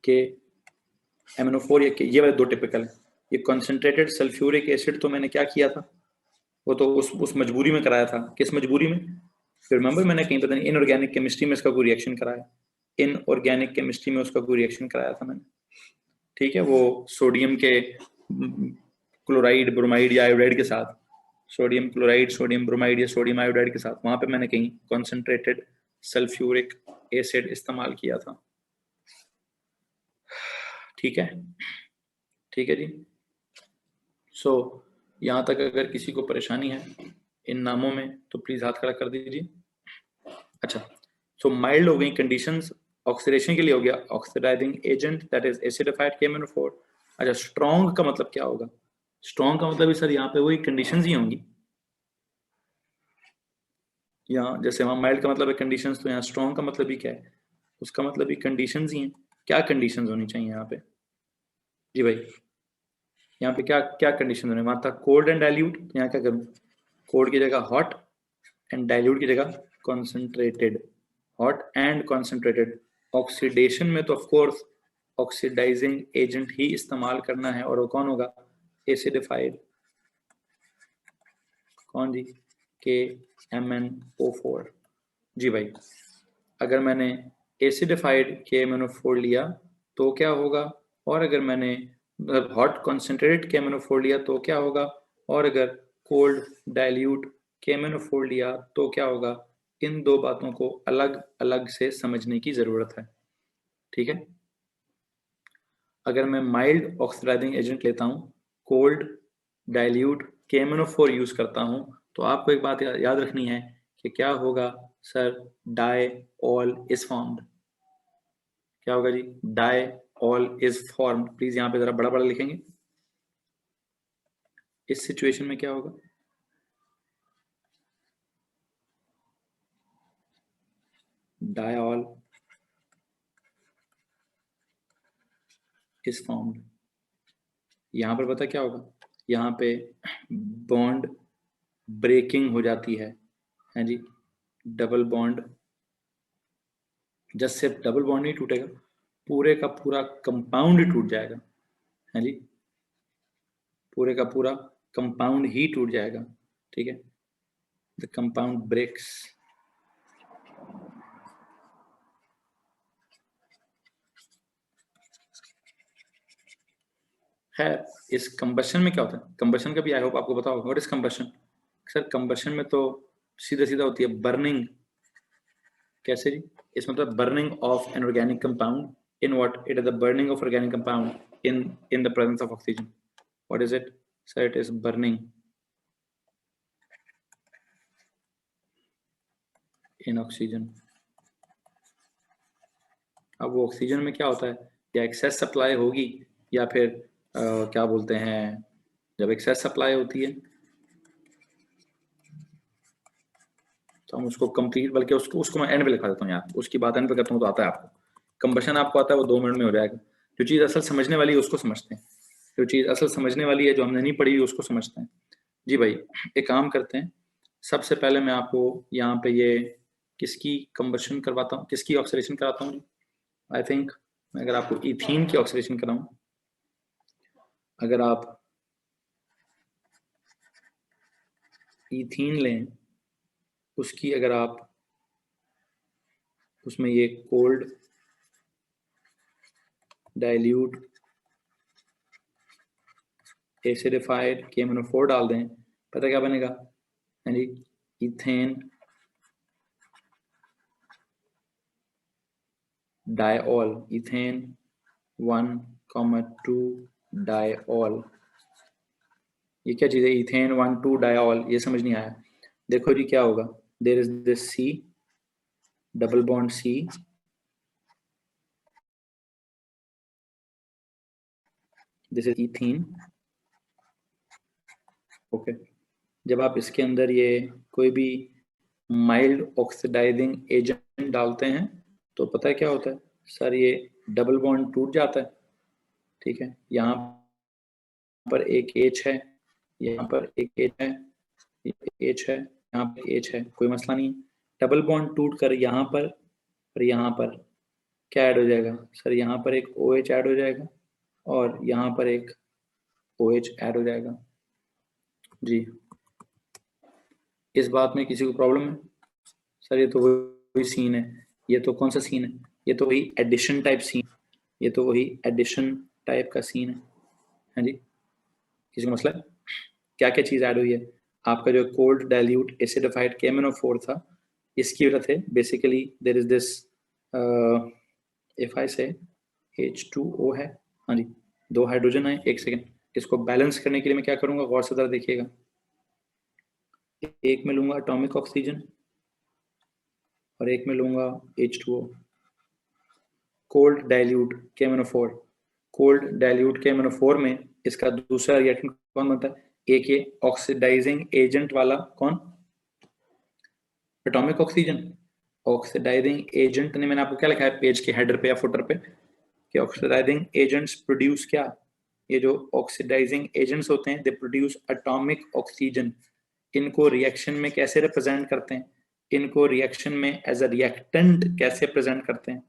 KMnO4 या ये वाले दो टिपिकल है। ये कॉन्सेंट्रेटेड सल्फ्यूरिक एसिड तो मैंने क्या किया था, वो तो उस मजबूरी में कराया था। किस मजबूरी में? फिर रिमेंबर मैंने कहीं पता नहीं इनऑर्गेनिक केमिस्ट्री में इसका कोई रिएक्शन कराया, इनऑर्गेनिक केमिस्ट्री में उसका कोई रिएक्शन कराया था मैंने। ठीक है, वो सोडियम के क्लोराइड ब्रोमाइड या आयोडाइड के साथ, सोडियम क्लोराइड सोडियम ब्रोमाइड या सोडियम आयोडाइड के साथ, वहां पे मैंने कहीं कॉन्सेंट्रेटेड सल्फ्यूरिक एसिड इस्तेमाल किया था। ठीक है, ठीक है जी। सो यहाँ तक अगर किसी को परेशानी है इन नामों में तो प्लीज हाथ खड़ा कर दीजिए। अच्छा, सो माइल्ड हो गई कंडीशंस, ऑक्सीडेशन के लिए हो गया oxidising agent that is acidified KMnO4। अच्छा, स्ट्रॉन्ग का मतलब क्या होगा? स्ट्रॉन्ग का मतलब भी सर यहाँ पे वही कंडीशंस ही होंगी। यहाँ जैसे वहाँ माइल्ड का मतलब है कंडीशंस, तो यहाँ स्ट्रॉन्ग का मतलब भी क्या है? उसका मतलब भी कंडीशंस ही हैं। क्या कंडीशंस होनी चाहिए यहाँ पे? जी भाई, यहाँ पे क्या क्या कंडीशन होने, वहां था कोल्ड एंड डाइल्यूट, यहाँ क्या करूँ, कोल्ड की जगह हॉट एंड डाइल्यूट की जगह concentrated, hot and concentrated. Oxidation में तो ऑफ कोर्स ऑक्सीडाइजिंग एजेंट ही इस्तेमाल करना है, और वो कौन होगा, एसिडिफाइड, कौन जी, KMnO4। जी भाई, अगर मैंने एसिडिफाइड KMnO4 लिया तो क्या होगा, और अगर मैंने हॉट कॉन्सेंट्रेटेड KMnO4 लिया तो क्या होगा, और अगर कोल्ड डाइल्यूट KMnO4 लिया तो क्या होगा। इन दो बातों को अलग अलग से समझने की जरूरत है, ठीक है। अगर मैं माइल्ड ऑक्सीडाइजिंग एजेंट लेता हूँ, कोल्ड डाइल्यूट KMnO4 यूज करता हूँ, तो आपको एक बात याद रखनी है कि क्या होगा सर, डाइऑल इज फॉर्म्ड। क्या होगा जी, डाइऑल इज फॉर्म्ड। प्लीज यहाँ पे जरा बड़ा बड़ा लिखेंगे। इस सिचुएशन में क्या होगा, डाइऑल इज फॉर्म्ड। यहाँ पर पता क्या होगा, यहाँ पे बॉन्ड ब्रेकिंग हो जाती है जी, डबल बॉन्ड, जस्ट सिर्फ डबल बॉन्ड नहीं टूटेगा, पूरे का पूरा कंपाउंड टूट जाएगा, है जी, पूरे का पूरा कंपाउंड ही टूट जाएगा, ठीक है। The compound breaks. है, इस कंबशन में क्या होता है, कंबशन का भी आई होप आपको पता होगा। What is combustion sir, combustion में तो सीधा सीधा होती है बर्निंग। कैसे जी, इसमें मतलब burning of an organic compound in what, it is the burning of organic compound in the presence of oxygen. What is it sir, it is burning in oxygen. अब वो ऑक्सीजन में क्या होता है, या एक्सेस सप्लाई होगी, या फिर क्या बोलते हैं, जब एक्सेस सप्लाई होती है तो हम उसको कंप्लीट, बल्कि उसको उसको मैं एंड पे लिखा देता हूँ यार, उसकी बात एंड पे करता हूँ तो आता है आपको। कंबशन आपको आता है, वो 2 मिनट में हो जाएगा। जो चीज़ असल समझने वाली है उसको समझते हैं, जो चीज़ असल समझने वाली है, जो हमने नहीं पढ़ी उसको समझते हैं। जी भाई, एक काम करते हैं, सबसे पहले मैं आपको यहाँ पे ये किसकी कंबशन करवाता हूँ, किसकी ऑक्सीडेशन कराता हूँ। आई थिंक अगर आपको इथीन की ऑक्सीडेशन कराऊँ, अगर आप इथीन लें, उसकी अगर आप उसमें ये कोल्ड डाइल्यूट एसिडिफाइड KMnO4 डाल दें, पता क्या बनेगा, यानी इथेन डाइऑल, इथेन 1,2 डाइऑल। ये क्या चीज़ है, इथेन 1,2 डाइऑल, ये समझ नहीं आया। देखो जी क्या होगा, there is this C, double bond C, this is ethene, okay. जब आप इसके अंदर ये कोई भी माइल्ड ऑक्सीडाइजिंग एजेंट डालते हैं तो पता है क्या होता है सर, ये डबल बॉन्ड टूट जाता है, ठीक है। यहाँ पर एक H है, यहाँ पर एक H है, H है, यहाँ पर H है, कोई मसला नहीं है। डबल बॉन्ड टूट कर यहाँ पर और यहाँ पर क्या ऐड हो जाएगा सर, यहाँ पर एक OH ऐड हो जाएगा और यहाँ पर एक OH ऐड हो जाएगा। जी, इस बात में किसी को प्रॉब्लम है सर, ये तो वही सीन है, ये तो कौन सा सीन है, ये तो वही एडिशन टाइप सीन, ये तो वही एडिशन टाइप का सीन है जी। किसी को मसला है, क्या क्या चीज़ ऐड हुई है, आपका जो कोल्ड डाइल्यूट एसिडिफाइड KMnO4 था, इसकी वजह से basically there is this, if I say H2O है, हाँ जी, 2 हाइड्रोजन है। एक सेकेंड, इसको बैलेंस करने के लिए मैं क्या करूंगा, गौर से जरा देखिएगा, एक में लूंगा एटॉमिक ऑक्सीजन और एक में लूंगा H2O, cold dilute KMnO4, cold dilute KMnO4 में इसका दूसरा रिएक्टेंट कौन बनता है, एक ये ऑक्सीडाइजिंग एजेंट वाला कौन, एटॉमिक ऑक्सीजन। ऑक्सीडाइजिंग एजेंट ने मैंने आपको क्या लिखा है पेज के हेडर पे या फुटर पे, कि ऑक्सीडाइजिंग एजेंट्स प्रोड्यूस क्या, ये जो ऑक्सीडाइजिंग एजेंट्स होते हैं, दे प्रोड्यूस एटॉमिक ऑक्सीजन। इनको रिएक्शन में कैसे रिप्रेजेंट करते हैं, इनको रिएक्शन में एज अ रिएक्टेंट कैसे प्रेजेंट करते हैं,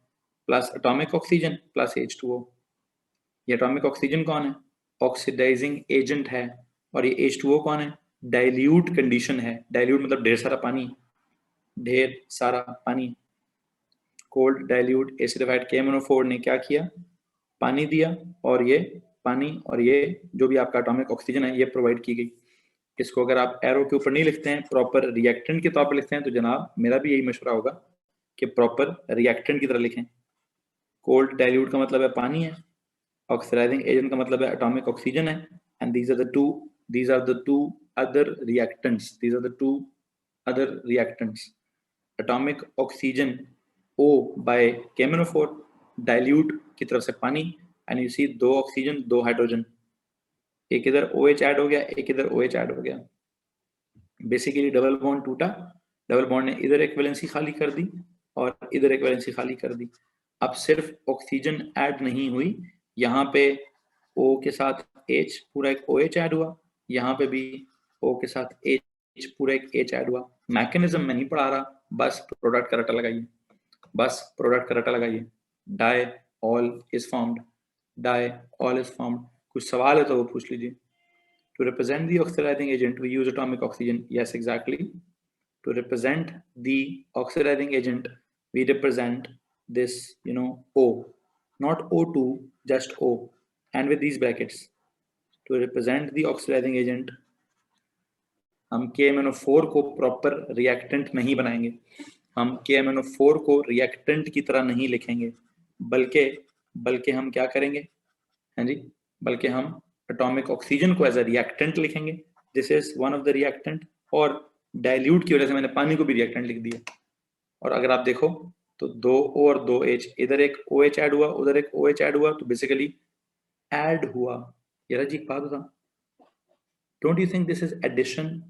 plus atomic oxygen plus H2O। ये एटॉमिक ऑक्सीजन कौन है, ऑक्सीडाइजिंग एजेंट है, और ये H2O कौन है, डाइल्यूट कंडीशन है। डाइल्यूट मतलब ढेर सारा पानी, ढेर सारा पानी। कोल्ड डाइल्यूट एसिडिफाइड KMnO4 ने क्या किया, पानी दिया, और ये पानी और ये जो भी आपका एटॉमिक ऑक्सीजन है ये प्रोवाइड की गई। इसको अगर आप एरो के ऊपर नहीं लिखते हैं, प्रॉपर रिएक्टेंट के तौर पर लिखते हैं, तो जनाब मेरा भी यही मशवरा होगा कि प्रॉपर रिएक्टेंट की तरह लिखें। कोल्ड डाइल्यूट का मतलब है पानी है, ऑक्सीडाइजिंग एजेंट का मतलब है एटॉमिक ऑक्सीजन है, and these are the two other reactants. Atomic oxygen O by KMnO4, dilute की तरफ से पानी, एंड यू सी दो ऑक्सीजन दो हाइड्रोजन, एक इधर OH ऐड हो गया, एक इधर OH ऐड हो गया। बेसिकली डबल बॉन्ड टूटा, डबल बॉन्ड ने इधर एक वैलेंसी खाली कर दी और इधर एक वैलेंसी खाली कर दी। अब सिर्फ ऑक्सीजन ऐड नहीं हुई, यहाँ पे O के साथ H पूरा एक OH ऐड हुआ, यहाँ पे भी O के साथ H पूरा एक H ऐड हुआ। मैकेनिज्म में नहीं पढ़ा रहा, बस प्रोडक्ट का रटा लगाइए, बस प्रोडक्ट का रटा लगाइए। Diol is formed, diol is formed. कुछ सवाल है तो वो पूछ लीजिए। To represent the oxidizing agent, we use atomic oxygen. Yes, exactly. To represent the oxidizing agent, we represent this, O, not O2, just O, and with these brackets. To represent the oxidizing agent, हम KMnO4 को proper reactant नहीं बनाएंगे, हम KMnO4 को reactant की तरह नहीं लिखेंगे, बल्कि हम क्या करेंगे, हाँ जी, बल्कि हम एटॉमिक ऑक्सीजन को एज अ रिएक्टेंट लिखेंगे। This is one of the reactant, और डाइल्यूट की वजह से मैंने पानी को भी रिएक्टेंट लिख दिया। और अगर आप देखो तो 2 O और 2 H, इधर एक OH ऐड हुआ, उधर एक OH ऐड हुआ, तो बेसिकली ऐड हुआ। यार जी एक बात बता, don't you think this is addition?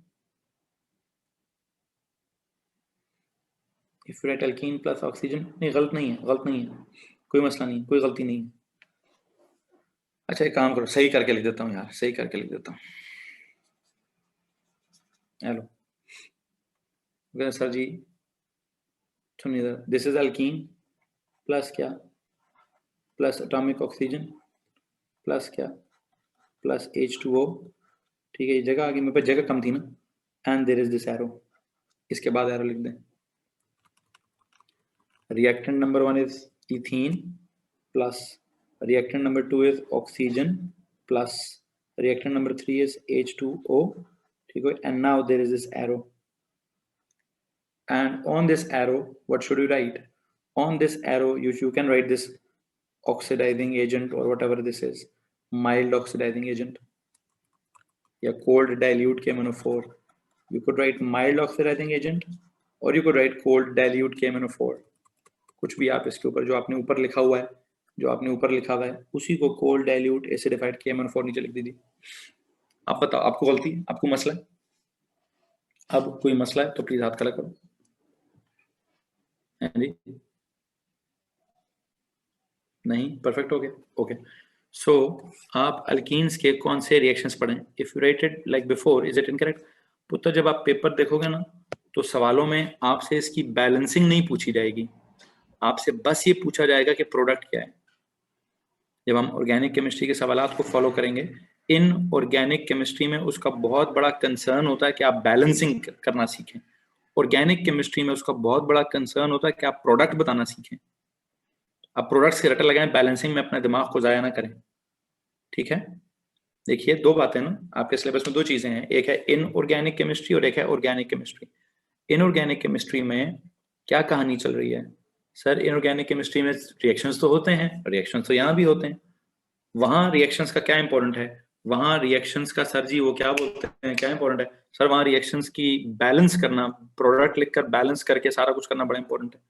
If you write alkene plus oxygen, नहीं गलत नहीं है, गलत नहीं है, कोई मसला नहीं, कोई गलती नहीं है। अच्छा एक काम करो, सही करके लिख देता हूँ यार, सही करके लिख देता हूँ। हेलो सर जी, सुनिए, दिस इज अल्कीन प्लस क्या, प्लस एटॉमिक ऑक्सीजन प्लस क्या, प्लस H2O। ठीक है, ये जगह आगे मेरे पास जगह कम थी ना, and there is this arrow, इसके बाद एरो लिख दें। Reactant number 1 is ethene plus reactant number 2 is oxygen plus reactant number 3 is H2O। ठीक है, and now there is this arrow, and on this arrow what should you write? On this arrow you can write this oxidizing agent or whatever this is, mild oxidizing agent, या cold dilute KMnO4। you could write mild oxidizing agent or you could write cold dilute KMnO4, कुछ भी आप इसके ऊपर जो आपने ऊपर लिखा हुआ है, जो आपने ऊपर लिखा हुआ है उसी को cold dilute acidified KMnO4 नीचे लिख दीजिए। आप बताओ, आपको गलती, आपको मसला है? अब कोई मसला है तो प्लीज हाथ खड़ा करो। नहीं, परफेक्ट हो गया, ओके। सो आप अल्कीन्स के कौन से रिएक्शंस पढ़ें? If you righted like before, is it incorrect? पुत्र जब आप पेपर देखोगे ना, तो सवालों में आपसे इसकी बैलेंसिंग नहीं पूछी जाएगी, आपसे बस ये पूछा जाएगा कि प्रोडक्ट क्या है। जब हम ऑर्गेनिक केमिस्ट्री के सवालात को फॉलो करेंगे, इन ऑर्गेनिक केमिस्ट्री में उसका बहुत बड़ा कंसर्न होता है कि आप बैलेंसिंग करना सीखें। ऑर्गेनिक केमिस्ट्री में उसका बहुत बड़ा कंसर्न होता है कि आप प्रोडक्ट बताना सीखें। अब प्रोडक्ट्स के रटे लगाएं, बैलेंसिंग में अपने दिमाग को जाया ना करें, ठीक है? देखिए दो बातें ना, आपके सिलेबस में दो चीजें हैं, एक है इनऑर्गेनिक केमिस्ट्री और एक है ऑर्गेनिक केमिस्ट्री। इनऑर्गेनिक केमिस्ट्री में क्या कहानी चल रही है? सर इनऑर्गेनिक केमिस्ट्री में रिएक्शंस तो होते हैं, रिएक्शंस तो यहाँ भी होते हैं। वहां रिएक्शंस का क्या इंपॉर्टेंट है? वहां रिएक्शंस का सर जी वो क्या बोलते हैं, क्या इंपॉर्टेंट है? सर वहां रिएक्शंस की बैलेंस करना, प्रोडक्ट लिखकर बैलेंस करके सारा कुछ करना बड़ा इंपॉर्टेंट है।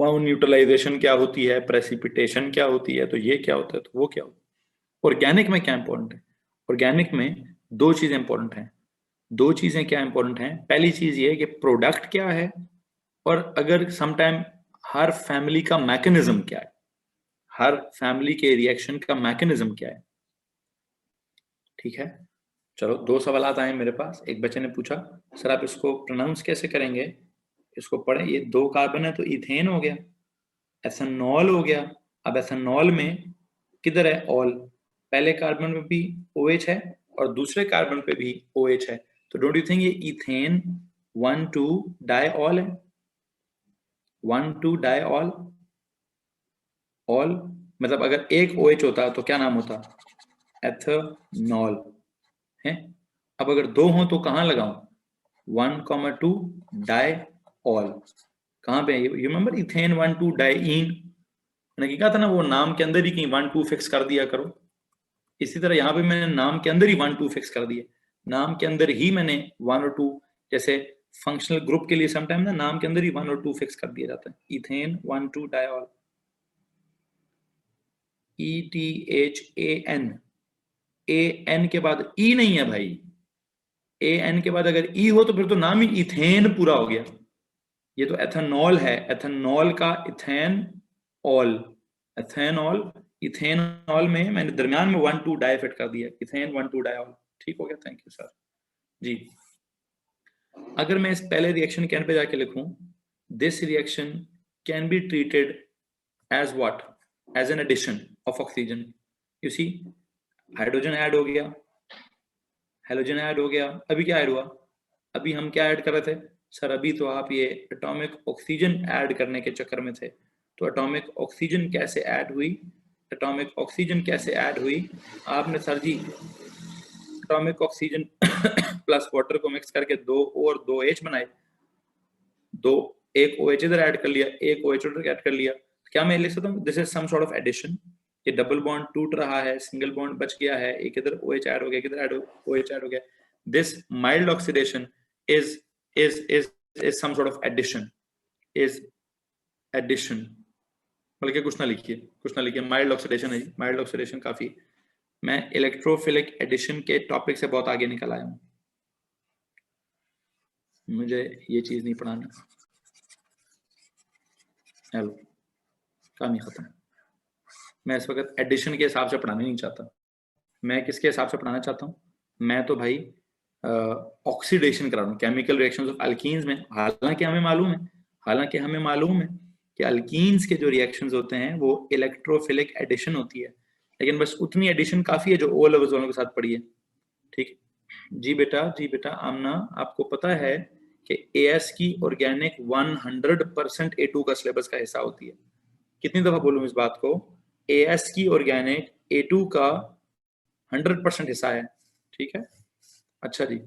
वहां न्यूट्रलाइजेशन क्या होती है, प्रेसिपिटेशन क्या होती है, तो ये क्या होता है, तो वो क्या होता है। ऑर्गेनिक में क्या इंपॉर्टेंट है? ऑर्गेनिक में दो चीजें इंपॉर्टेंट हैं। दो चीजें क्या इंपॉर्टेंट हैं? पहली चीज ये है कि प्रोडक्ट क्या है, और अगर समटाइम हर फैमिली का मैकेनिज्म क्या है, हर फैमिली के रिएक्शन का मैकेनिज्म क्या है। ठीक है, चलो 2 सवाल आए मेरे पास। एक बच्चे ने पूछा सर आप इसको प्रोनाउंस कैसे करेंगे, इसको पढ़ें, ये 2 कार्बन है तो इथेन हो गया, एथेनॉल हो गया। अब एथेनॉल में किधर है ऑल, पहले कार्बन पे भी OH है और दूसरे कार्बन पे भी OH है, तो डोंट यू थिंक ये इथेन 1,2 डाइऑल है, 1,2 डाइऑल। ऑल मतलब अगर एक OH होता तो क्या नाम होता, एथेनॉल है। अब अगर 2 हो तो कहाँ लगाऊं, 1,2 डाइऑल, कहाँ पे है, यू रिमेंबर इथेन 1,2 डाइईन, मैंने कहा था ना वो नाम के अंदर ही कहीं 1,2 फिक्स कर दिया करो। इसी तरह यहाँ पे मैंने नाम के अंदर ही 1,2 फिक्स कर दिए, नाम के अंदर ही मैंने 1 और 2, जैसे फंक्शनल ग्रुप के लिए समटाइम ना नाम के अंदर ही 1 और 2 फिक्स कर दिया जाता है। इथेन 1,2 डाइऑल, ETHAN, AN के बाद E नहीं है भाई, AN के बाद अगर E हो तो फिर तो नाम ही इथेन पूरा हो गया। ये तो एथेनॉल है, एथेनॉल का इथेन ऑल, एथेनॉल इथेनॉल में मैंने दरमियान में 1,2 डाई फिट कर दिया, इथेन 1,2 डाइऑल। ठीक हो गया, थैंक यू सर जी। अगर मैं इस पहले रिएक्शन के एंड पे जाके लिखूं, this reaction can be treated as what, as an addition of oxygen. You see, hydrogen add हो गया, हेलोजन ऐड हो गया, अभी क्या ऐड हुआ, अभी हम क्या ऐड कर रहे थे सर, अभी तो आप ये एटॉमिक ऑक्सीजन ऐड करने के चक्कर में थे। तो एटॉमिक ऑक्सीजन कैसे ऐड हुई, एटॉमिक ऑक्सीजन कैसे ऐड हुई, आपने सर जी एटॉमिक ऑक्सीजन प्लस वाटर को मिक्स करके 2 O और 2 H बनाए, एक OH इधर ऐड कर लिया, एक OH उधर ऐड कर लिया, क्या मैं लिख सकता हूँ this is some sort of addition. ये डबल बॉन्ड टूट रहा है, सिंगल बॉन्ड बच गया है, एक इधर OH ऐड हो गया, किधर OH ऐड हो गया, this mild oxidation is some sort of addition। बल्कि कुछ ना लिखिए, माइल्ड ऑक्सीडेशन है, माइल्ड ऑक्सीडेशन काफी। मैं इलेक्ट्रोफिलिक एडिशन के टॉपिक से बहुत आगे निकल आया हूं, मुझे ये चीज नहीं पढ़ानी। हेलो, काम ही खत्म। मैं इस वक्त एडिशन के हिसाब से पढ़ाना नहीं चाहता, मैं किसके हिसाब से पढ़ाना चाहता हूँ, मैं तो भाई ऑक्सीडेशन करा रहा हूँ, केमिकल रिएक्शंस ऑफ अल्कीन्स में। हालांकि हमें मालूम है कि अल्कीन्स के जो रिएक्शंस होते हैं वो इलेक्ट्रोफिलिक एडिशन होती है, लेकिन बस उतनी एडिशन काफी है जो ओ लेवल्स वालों के साथ पढ़ी है। ठीक जी बेटा आमना, आपको पता है कि AS की ऑर्गेनिक 100% A2 का सिलेबस का हिस्सा होती है। कितनी दफा बोलूं इस बात को, AS की ऑर्गेनिक A2 का 100% हिस्सा है। ठीक है, अच्छा जी।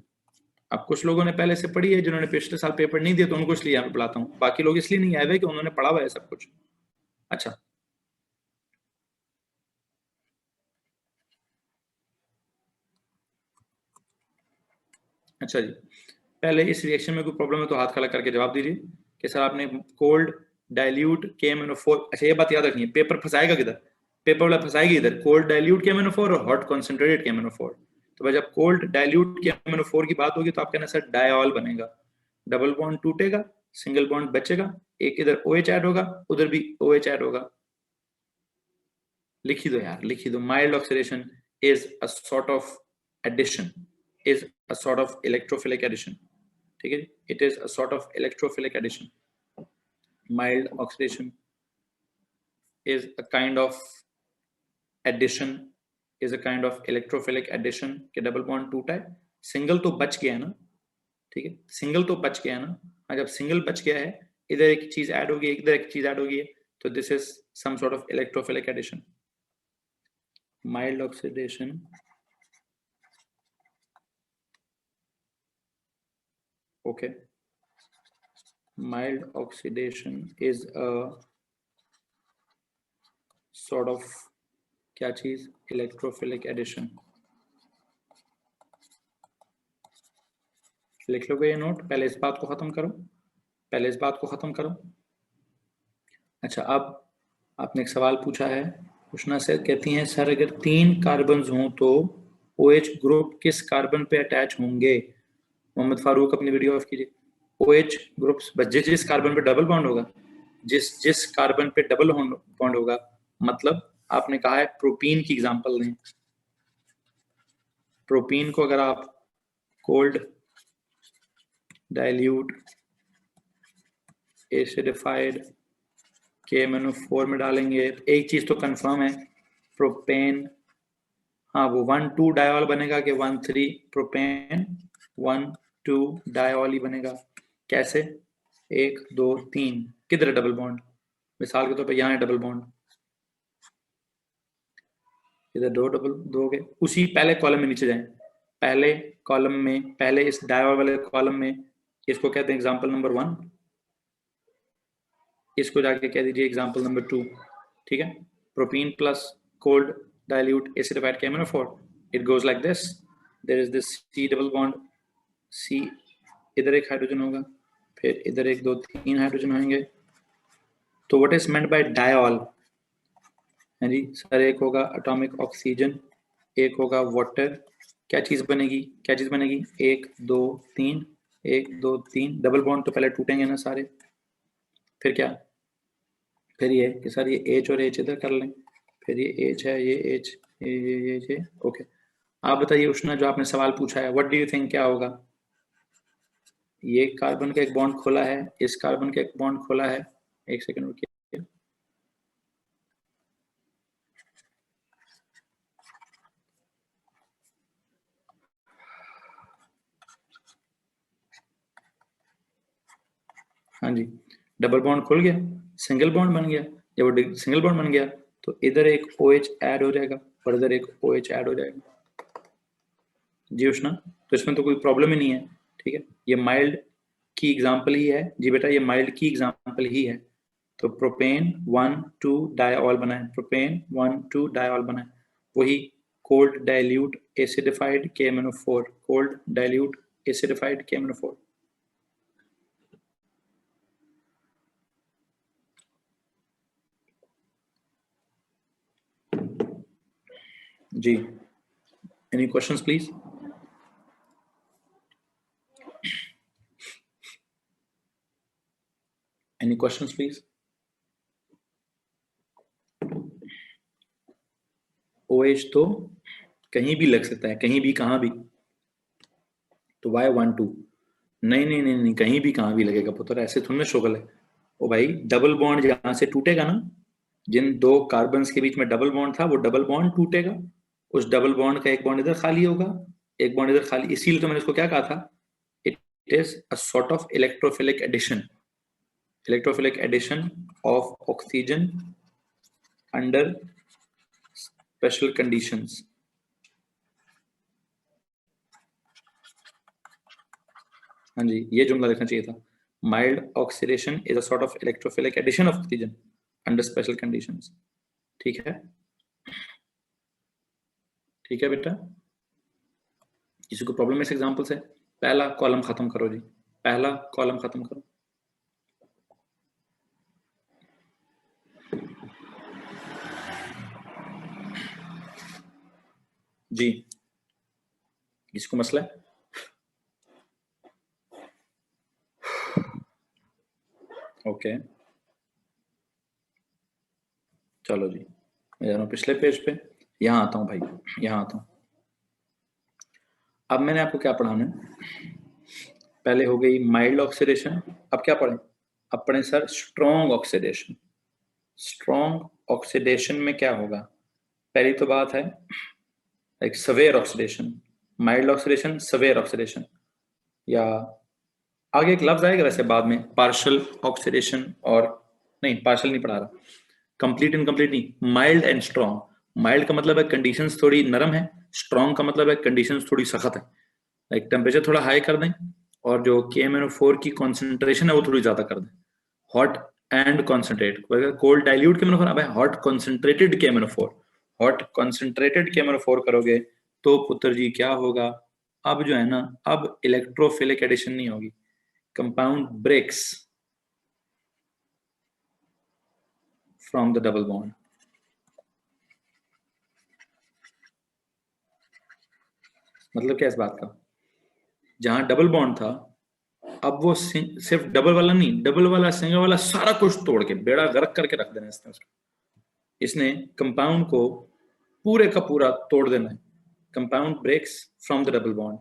अब कुछ लोगों ने पहले से पढ़ी है, जिन्होंने पिछले साल पेपर नहीं दिया तो उनको इसलिए यहाँ पे बुलाता हूँ, बाकी लोग इसलिए नहीं आए हुए कि उन्होंने पढ़ा हुआ है सब कुछ। अच्छा, अच्छा जी, पहले इस रिएक्शन में कोई प्रॉब्लम है तो हाथ खड़ा करके जवाब दीजिए कि सर आपने कोल्ड डाइल्यूट KMnO4, अच्छा ये बात याद रखनी है, पेपर फंसाएगा किधर, पेपर वाला फंसाएगी इधर, कोल्ड डाइल्यूट KMnO4 और हॉट कॉन्सेंट्रेटेड KMnO4। तो भाई जब कोल्ड डाइल्यूट KMnO4 की बात होगी तो आप कहना सर डायऑल बनेगा, डबल बॉन्ड टूटेगा, सिंगल बॉन्ड बचेगा, एक इधर OH ऐड होगा, उधर भी OH ऐड होगा। लिखी दो यार, लिखी दो, mild oxidation is a sort of addition, is a sort of electrophilic addition। ठीक है, it is a sort of electrophilic addition। mild oxidation is a kind of addition, is a kind of electrophilic addition के double bond टूटा है, single तो बच गया है ना, ठीक है, सिंगल तो बच गया है ना, जब सिंगल बच गया है, इधर एक चीज ऐड होगी, इधर एक चीज ऐड होगी, तो this is some sort of electrophilic addition. mild oxidation okay, mild oxidation is a sort of क्या चीज, इलेक्ट्रोफिलिक एडिशन। लिख लोगे ये नोट, पहले इस बात को खत्म करो, पहले इस बात को खत्म करो। अच्छा, अब आपने एक सवाल पूछा है, पूछना से कहती हैं सर अगर 3 कार्बन हों तो OH ग्रुप किस कार्बन पे अटैच होंगे। मोहम्मद फारूक अपनी वीडियो ऑफ कीजिए। OH ग्रुप्स जिस कार्बन पे डबल बॉन्ड होगा, जिस कार्बन पे डबल बॉन्ड होगा मतलब आपने कहा है प्रोपीन की एग्जांपल दें। प्रोपीन को अगर आप कोल्ड डाइल्यूट एसिडिफाइड KMnO4 में डालेंगे तो एक चीज तो कंफर्म है, प्रोपेन, हाँ वो 1,2 डायॉल बनेगा कि 1,3 प्रोपेन 1,2 डायॉल ही बनेगा। कैसे? 1 2 3, किधर है डबल बॉन्ड? मिसाल के तौर पे यहाँ है डबल बॉन्ड, इधर दो डबल दो के उसी पहले कॉलम में नीचे जाएं, पहले कॉलम में, पहले इस डायॉल वाले कॉलम में इसको कहते हैं एग्जांपल नंबर 1, इसको जाके कह दीजिए एग्जांपल नंबर 2। ठीक है, propene plus cold dilute acidified KMnO4, it goes like this, there is this C double bond, C इधर एक हाइड्रोजन होगा, फिर इधर एक 2 3 हाइड्रोजन होंगे। तो what is meant by dial है जी सर? एक होगा एटॉमिक ऑक्सीजन, एक होगा वाटर, क्या चीज बनेगी, क्या चीज बनेगी? 1 2 3, 1 2 3, डबल बॉन्ड तो पहले टूटेंगे ना सारे, फिर क्या? फिर ये कि सर ये H और H इधर कर लें, फिर ये H है, ये H, ये ओके। आप बताइए उष्णा, जो आपने सवाल पूछा है, व्हाट डू यू थिंक क्या होगा? ये कार्बन का एक बॉन्ड खोला है, इस कार्बन का एक बॉन्ड खोला है, एक सेकंड रुकिए, हाँ जी, डबल बॉन्ड खुल गया, सिंगल बॉन्ड बन गया। जब वो सिंगल बॉन्ड बन गया तो इधर एक OH ऐड हो जाएगा और इधर एक OH ऐड हो जाएगा जी उष्णा, तो इसमें तो कोई प्रॉब्लम ही नहीं है। ठीक है, ये माइल्ड की एग्जांपल ही है जी बेटा, ये माइल्ड की एग्जांपल ही है। तो प्रोपेन 1,2 डायऑल बना है, प्रोपेन 1,2 डायऑल बना है, वही cold dilute acidified KMnO4, cold dilute acidified KMnO4। जी, any questions please? Any questions please? OH तो कहीं भी लग सकता है, कहीं भी, कहाँ भी, तो why 1,2? नहीं नहीं नहीं नहीं, कहीं भी कहाँ भी लगेगा पुत्र, ऐसे थोड़ी ना शोगल है। ओ भाई, डबल बॉन्ड जहां से टूटेगा ना, जिन दो कार्बन्स के बीच में डबल बॉन्ड था, वो डबल बॉन्ड टूटेगा, उस डबल बॉन्ड का एक बॉन्ड इधर खाली होगा, एक बॉन्ड इधर खाली, इसीलिए तो मैंने इसको क्या कहा था, it is a sort of electrophilic addition, electrophilic addition of oxygen under special conditions. हाँ जी, ये जुमला लिखना चाहिए था, mild oxidation is a sort of electrophilic addition of oxygen under special conditions. ठीक है, ठीक है बेटा, किसी को प्रॉब्लम इस एग्जांपल से? पहला कॉलम खत्म करो जी, पहला कॉलम खत्म करो। जी, किसको मसला है? ओके, चलो जी, मैं जा रहा हूँ पिछले पेज पे, यहाँ आता हूँ भाई, यहाँ आता हूँ। अब मैंने आपको क्या पढ़ाना है? पहले हो गई माइल्ड ऑक्सीडेशन, अब क्या पढ़ें? अब पढ़ें sir strong oxidation. Strong oxidation में क्या होगा? पहली तो बात है एक severe oxidation, mild oxidation, severe oxidation, या आगे एक लफ्ज आएगा वैसे बाद में, पार्शियल ऑक्सीडेशन, और नहीं पार्शियल नहीं पढ़ा रहा, कंप्लीट इनकम्प्लीट नहीं, माइल्ड एंड स्ट्रॉन्ग। माइल्ड का मतलब है कंडीशंस थोड़ी नरम है, स्ट्रॉन्ग का मतलब है कंडीशंस थोड़ी सख्त है, लाइक टेम्परेचर थोड़ा हाई कर दें और जो KMnO4 की कॉन्सेंट्रेशन है वो थोड़ी ज्यादा कर दें, hot and concentrate, cold dilute KMnO4, अब hot concentrated KMnO4, hot concentrated KMnO4 करोगे तो पुत्र जी क्या होगा? अब जो है ना, अब इलेक्ट्रोफिलिक एडिशन नहीं होगी, compound breaks from the double bond. मतलब क्या इस बात का? जहां डबल बॉन्ड था, अब वो सिर्फ डबल वाला नहीं, डबल वाला, सिंगल वाला, सारा कुछ तोड़ के बेड़ा गर्क करके रख देना इसने उसका। इसने कंपाउंड को पूरे का पूरा तोड़ देना है। Compound breaks from the double bond.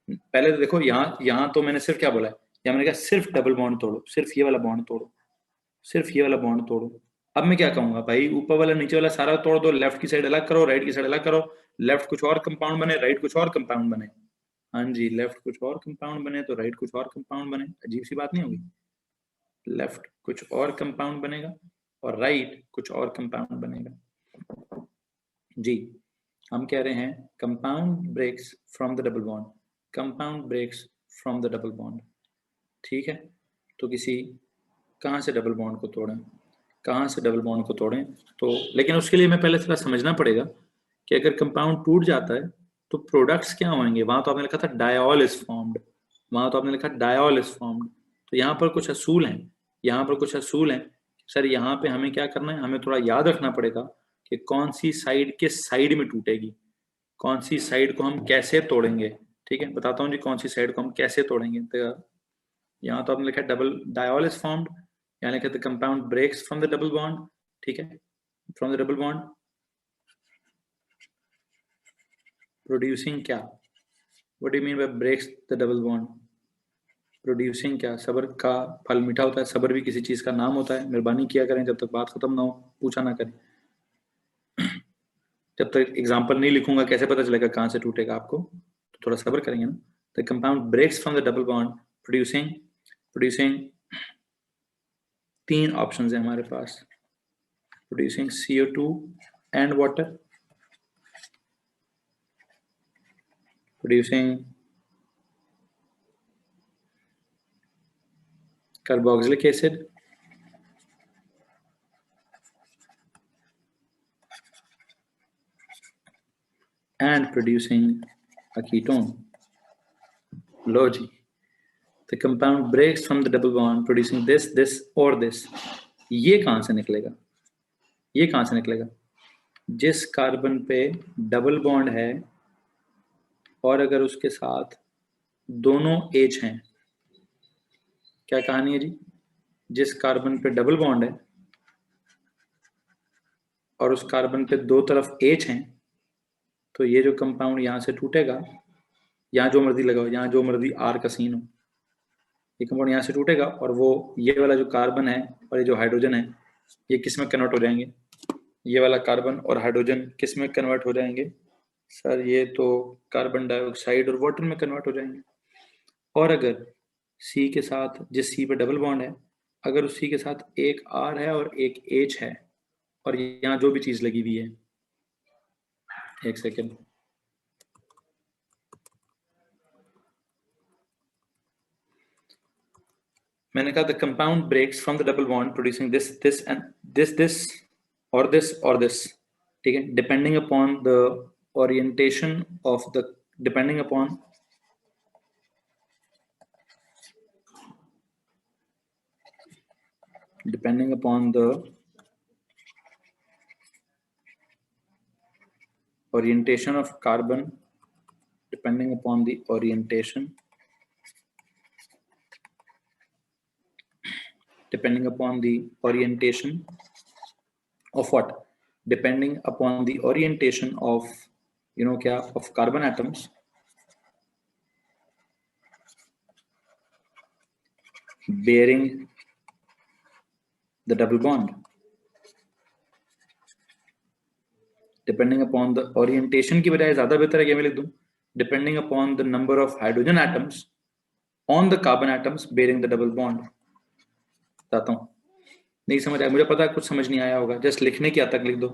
पहले तो देखो यहाँ तो मैंने सिर्फ क्या बोला है, यहाँ मैंने कहा सिर्फ डबल बॉन्ड तोड़ो, सिर्फ ये वाला बॉन्ड तोड़ो, सिर्फ ये वाला बॉन्ड तोड़ो। अब मैं क्या कहूंगा भाई, ऊपर वाला नीचे वाला सारा तोड़ दो, लेफ्ट की साइड अलग करो, राइट की साइड अलग करो, लेफ्ट कुछ और कंपाउंड बने, राइट कुछ और कंपाउंड बने। हाँ जी, लेफ्ट कुछ और कंपाउंड बने तो राइट कुछ और कंपाउंड बने, अजीब सी बात नहीं होगी। लेफ्ट कुछ और कंपाउंड बनेगा और राइट कुछ और कंपाउंड बनेगा। जी, हम कह रहे हैं compound breaks from the double bond, compound breaks from the double bond. ठीक है, तो किसी कहाँ से डबल बॉन्ड को तोड़ें, कहाँ से डबल बॉन्ड को तोड़ें, तो लेकिन उसके लिए मैं पहले थोड़ा समझना पड़ेगा कि अगर कंपाउंड टूट जाता है तो प्रोडक्ट्स क्या होंगे। वहां तो आपने लिखा था डायॉल इज फॉर्म्ड, वहां तो आपने लिखा डायॉल इज फॉर्म्ड, तो यहाँ पर कुछ असूल हैं, यहाँ पर कुछ असूल हैं। सर यहाँ पे हमें क्या करना है, हमें थोड़ा याद रखना पड़ेगा कि कौन सी साइड के साइड में टूटेगी, कौन सी साइड को हम कैसे तोड़ेंगे। ठीक है, बताता हूँ जी कौन सी साइड को हम कैसे तोड़ेंगे। तो यहाँ तो आपने लिखा डबल डायॉल इज फॉर्म्ड, यहाँ लिखा था compound breaks from the double bond. ठीक है, from the double bond producing क्या, what do you mean by breaks the double bond, producing क्या, सब्र का फल मीठा होता है, सब्र भी किसी चीज का नाम होता है। मेहरबानी किया करें जब तक बात खत्म ना हो, पूछा ना करें। जब तक एग्जाम्पल नहीं लिखूंगा कैसे पता चलेगा कहाँ से टूटेगा आपको, तो थोड़ा सब्र करेंगे ना। The compound breaks from the double bond producing producing तीन ऑप्शंस है हमारे पास, producing CO2 and water, producing carboxylic acid and producing a ketone. लो जी, the compound breaks from the double bond producing this or this। ये कहाँ से निकलेगा, ये कहाँ से निकलेगा, जिस कार्बन पे डबल बॉन्ड है और अगर उसके साथ दोनों H हैं, क्या कहानी है जी, जिस कार्बन पे डबल बॉन्ड है और उस कार्बन पे दो तरफ H हैं, तो ये जो कंपाउंड यहाँ से टूटेगा, यहाँ जो मर्जी लगाओ, यहाँ जो मर्जी R का सीन हो, ये कंपाउंड यहाँ से टूटेगा और वो ये वाला जो कार्बन है और ये जो हाइड्रोजन है, ये किस में कन्वर्ट हो जाएंगे, ये वाला कार्बन और हाइड्रोजन किस में कन्वर्ट हो जाएंगे, सर ये तो कार्बन डाइऑक्साइड और वाटर में कन्वर्ट हो जाएंगे। और अगर C के साथ, जिस C पे डबल बॉन्ड है, अगर उस C के साथ एक R है और एक H है और यहाँ जो भी चीज लगी हुई है, एक सेकेंड, मैंने कहा the compound breaks from the double bond producing this and this और दिस और दिस। ठीक है, depending upon the orientation of the, depending upon the orientation of carbon, depending upon the orientation, depending upon the orientation of what, depending upon the orientation of, you know क्या, of carbon atoms bearing the double bond, depending upon the orientation की बजाय ज्यादा बेहतर है कि मैं लिख दूं depending upon the number of hydrogen atoms on the carbon atoms bearing the double bond। बताता हूं, नहीं समझ आया, मुझे पता है कुछ समझ नहीं आया होगा, जस्ट लिखने की हद तक लिख दो।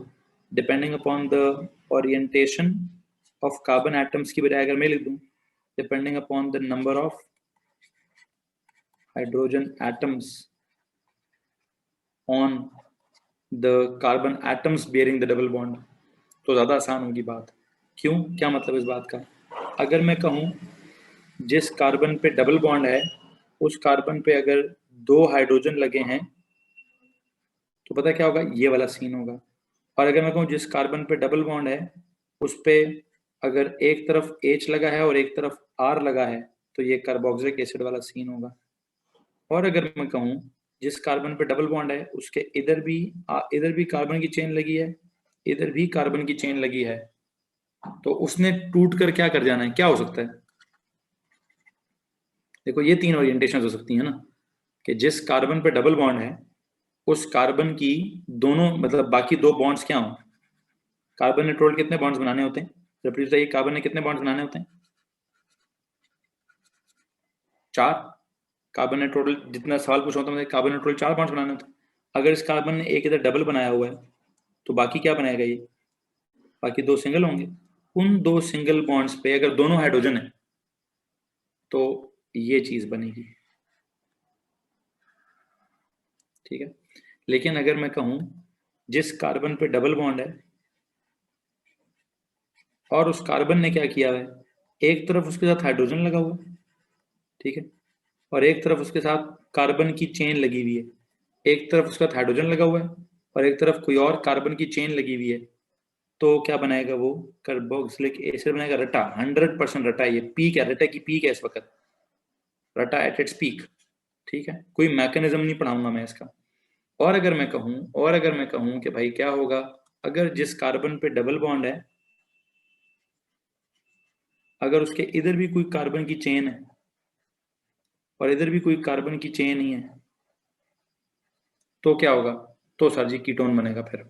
Depending upon the orientation of carbon atoms की बजाय अगर मैं लिख दूं depending upon the number of hydrogen atoms on the carbon atoms bearing the double bond, तो ज्यादा आसान होगी बात। क्यों, क्या मतलब इस बात का, अगर मैं कहूं जिस कार्बन पे डबल बॉन्ड है उस कार्बन पे अगर दो हाइड्रोजन लगे हैं तो पता क्या होगा, ये वाला सीन होगा। और अगर मैं कहूँ जिस कार्बन पे डबल बॉन्ड है उस पे अगर एक तरफ H लगा है और एक तरफ R लगा है तो ये कार्बोक्सिलिक एसिड वाला सीन होगा। और अगर मैं कहूँ जिस कार्बन पे डबल बॉन्ड है उसके इधर भी कार्बन की चेन लगी है, इधर भी कार्बन की चेन लगी है, तो उसने टूट कर क्या कर जाना है, क्या हो सकता है? देखो ये 3 ओरिएंटेशन हो सकती है ना, कि जिस कार्बन पे डबल बॉन्ड है उस कार्बन की दोनों मतलब बाकी 2 बॉन्ड्स क्या हो। कार्बन ने टोटल कितने बॉन्ड्स बनाने होते हैं? रिपीट बताइए, कार्बन ने कितने बॉन्ड्स बनाने होते हैं? 4। कार्बन ने टोटल, जितना सवाल पूछा होता है, कार्बन ने टोटल 4 बॉन्ड्स बनाने होते हैं। अगर इस कार्बन ने एक इधर डबल बनाया हुआ है तो बाकी क्या बनाएगा ये? बाकी 2 सिंगल होंगे। उन 2 सिंगल बॉन्ड्स पे अगर दोनों हाइड्रोजन है तो ये चीज बनेगी, ठीक है। लेकिन अगर मैं कहूं जिस कार्बन पे डबल बॉन्ड है और उस कार्बन ने क्या किया है, एक तरफ उसके साथ हाइड्रोजन लगा हुआ है, ठीक है, और एक तरफ उसके साथ कार्बन की चेन लगी हुई है, एक तरफ उसका हाइड्रोजन लगा हुआ है और एक तरफ कोई और कार्बन की चेन लगी हुई है, तो क्या बनाएगा वो? कार्बोक्सिलिक एसिड बनाएगा। रटा, 100% रटा। ये पीक है, रटा की पीक है इस वक्त, रटा एट इट्स पीक, ठीक है। कोई मैकेनिज्म नहीं पढ़ाऊंगा मैं इसका। और अगर मैं कहूं कि भाई क्या होगा अगर जिस कार्बन पे डबल बॉन्ड है अगर उसके इधर भी कोई कार्बन की चेन है और इधर भी कोई कार्बन की चेन ही है, तो क्या होगा? तो सर जी कीटोन बनेगा फिर।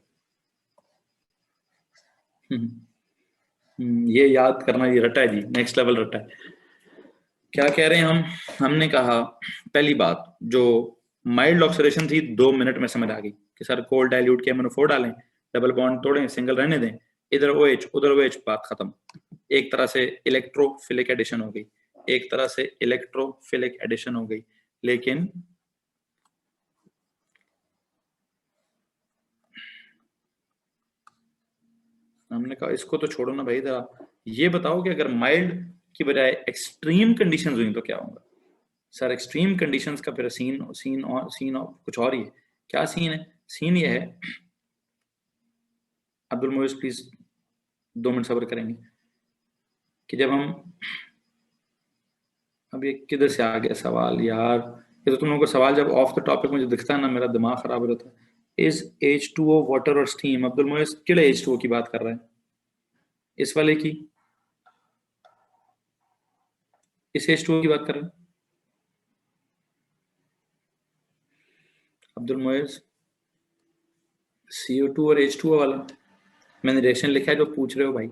ये याद करना, ये रटा है जी, नेक्स्ट लेवल रटा है। क्या कह रहे हैं हम? हमने कहा पहली बात जो माइल्ड ऑक्सीडेशन थी 2 मिनट में समझ आ गई कि सर कोल्ड डाइल्यूट के MnO4 डालें, डबल बॉन्ड तोड़ें, सिंगल रहने दें, इधर OH उधर OH, बात खत्म। एक तरह से इलेक्ट्रोफिलिक एडिशन हो गई, एक तरह से इलेक्ट्रोफिलिक एडिशन हो गई। लेकिन हमने कहा इसको तो छोड़ो ना भाई, जरा ये बताओ कि अगर माइल्ड की बजाय एक्सट्रीम कंडीशंस हुई तो क्या होगा? सर एक्सट्रीम कंडीशंस का फिर सीन और कुछ और ही है। क्या सीन है? सीन ये है, अब्दुल मोइज प्लीज 2 मिनट सब्र करेंगे, कि जब हम, अब ये किधर से आ गया सवाल यार, ये तो तुम लोगों को सवाल जब ऑफ द टॉपिक मुझे दिखता है ना मेरा दिमाग खराब हो जाता है। इज H2O वाटर और स्टीम? अब्दुल मोइज किले H2O की बात कर रहा है? इस वाले की, इस H2O की बात कर रहे हैं अब्दुल मोइज? CO2 और H2O वाला मैंने रिएक्शन लिखा है जो पूछ रहे हो भाई,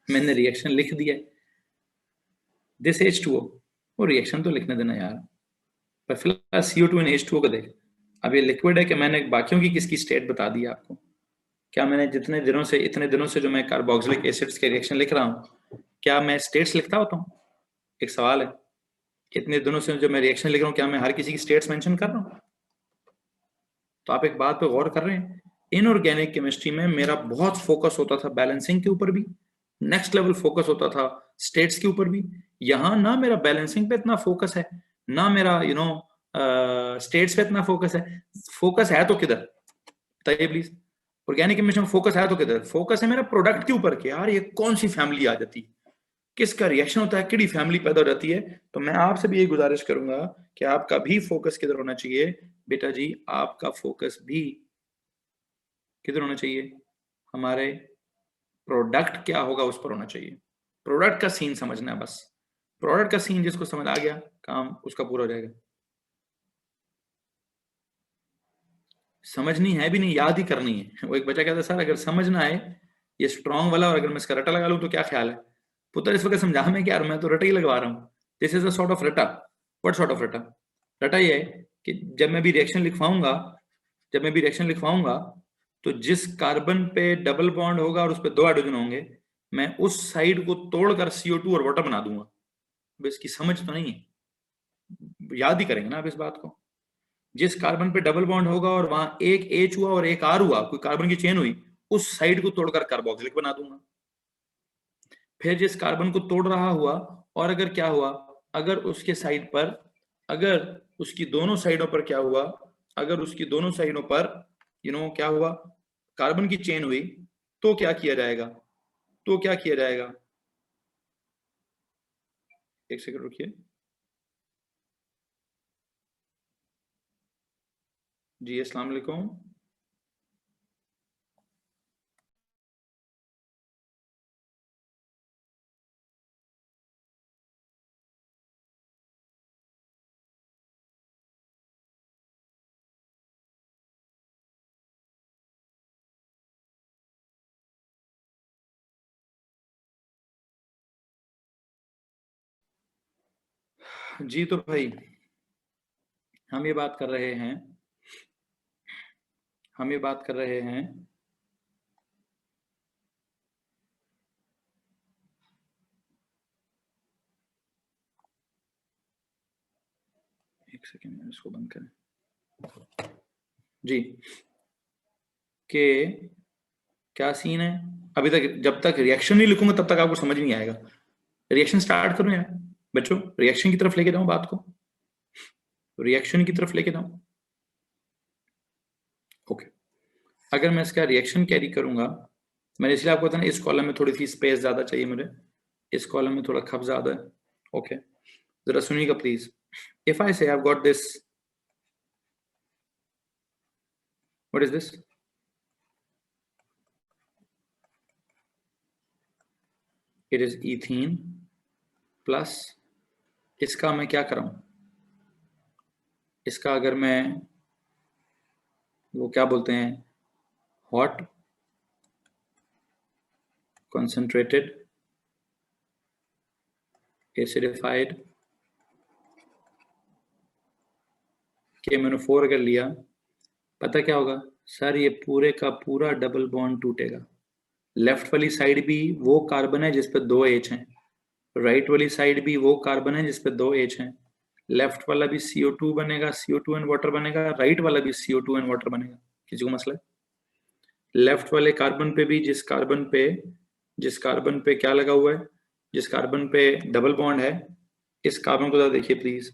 मैंने रिएक्शन लिख दिया है, दिस H2O। वो रिएक्शन तो लिखने देना यार, पर फिलहाल CO2 एंड H2O को देख। अब ये लिक्विड है कि मैंने बाकियों की किसकी स्टेट बता दी आपको? क्या मैंने इतने दिनों से जो मैं कार्बोक्सिलिक एसिड्स के रिएक्शन लिख रहा हूँ, क्या मैं स्टेट्स लिखता होता हूँ? एक सवाल है। इतने दिनों से जो मैं रिएक्शन लिख रहा हूँ क्या मैं हर किसी की स्टेट्स मेंशन कर रहा हूँ? तो आप एक बात पे गौर कर रहे हैं, इनऑर्गेनिक केमिस्ट्री में मेरा बहुत फोकस होता था बैलेंसिंग के ऊपर भी, नेक्स्ट लेवल फोकस होता था स्टेट्स के ऊपर भी। यहां ना मेरा बैलेंसिंग पे इतना फोकस है, ना मेरा स्टेट्स पे इतना फोकस है। फोकस है तो किधर बताइए प्लीज? ऑर्गेनिक केमिस्ट्री में फोकस है तो किधर? फोकस है मेरा प्रोडक्ट के ऊपर के यार ये कौन सी फैमिली आ जाती है, किसका रिएक्शन होता है, किड़ी फैमिली पैदा हो जाती है। तो मैं आपसे भी ये गुजारिश करूंगा कि आपका भी फोकस किधर होना चाहिए बेटा जी? आपका फोकस भी किधर होना चाहिए? हमारे प्रोडक्ट क्या होगा उस पर होना चाहिए। प्रोडक्ट का सीन समझना है बस। प्रोडक्ट का सीन जिसको समझ आ गया काम उसका पूरा हो जाएगा। समझनी है भी नहीं, याद ही करनी है। वो एक बच्चा कहता है सर अगर समझ ना आए ये स्ट्रॉन्ग वाला और अगर मैं इसका रटा लगा लूं तो क्या ख्याल है? पुत्र इस वक्त समझा मैं क्या, मैं तो रटा ही लगवा रहा हूँ। This is a sort of रटा। व्हाट सॉर्ट ऑफ रटा? रटा ये है कि जब मैं भी रिएक्शन लिखवाऊंगा तो जिस कार्बन पे डबल बॉन्ड होगा और उस पर 2 हाइड्रोजन होंगे, मैं उस साइड को तोड़कर CO2 और वाटर बना दूंगा। अब इसकी समझ तो नहीं है, याद ही करेंगे ना आप इस बात को। जिस कार्बन पे डबल बॉन्ड होगा और वहां एक H हुआ और एक R हुआ, कोई कार्बन की चेन हुई, उस साइड को तोड़कर कार्बोक्सिलिक बना दूंगा। फिर जिस कार्बन को तोड़ रहा हुआ और अगर क्या हुआ, अगर उसके साइड पर, अगर उसकी दोनों साइडों पर क्या हुआ, अगर उसकी दोनों साइडों पर क्या हुआ, कार्बन की चेन हुई, तो क्या किया जाएगा? तो क्या किया जाएगा? एक सेकंड रुकिए। जी अस्सलाम वालेकुम। जी तो भाई हम ये बात कर रहे हैं एक सेकेंड इसको बंद करें जी के क्या सीन है। अभी तक जब तक रिएक्शन नहीं लिखूंगा तब तक आपको समझ नहीं आएगा। रिएक्शन स्टार्ट करूं यार बच्चों, रिएक्शन की तरफ लेके जाऊं बात को, रिएक्शन की तरफ लेके जाऊं। ओके, अगर मैं इसका रिएक्शन कैरी करूंगा, मैंने इसलिए आपको बताया इस कॉलम में थोड़ी सी स्पेस ज्यादा चाहिए मुझे, इस कॉलम में थोड़ा खप ज्यादा है। ओके जरा सुनिएगा प्लीज। इफ आई से I have got this, what is this, it is ethene plus, इसका मैं क्या कराऊं, इसका अगर मैं वो क्या बोलते हैं हॉट concentrated acidified KMnO4 अगर लिया, पता क्या होगा सर, ये पूरे का पूरा डबल बॉन्ड टूटेगा। लेफ्ट वाली साइड भी वो कार्बन है जिसपे 2 H हैं, राइट वाली साइड भी वो कार्बन है जिसपे 2 H हैं। लेफ्ट वाला भी CO2 बनेगा, CO2 एंड वाटर बनेगा, राइट वाला भी CO2 एंड वाटर बनेगा। किसी को मसला है? लेफ्ट वाले कार्बन पे भी जिस कार्बन पे क्या लगा हुआ है, जिस कार्बन पे डबल बॉन्ड है, इस कार्बन को जरा देखिए please.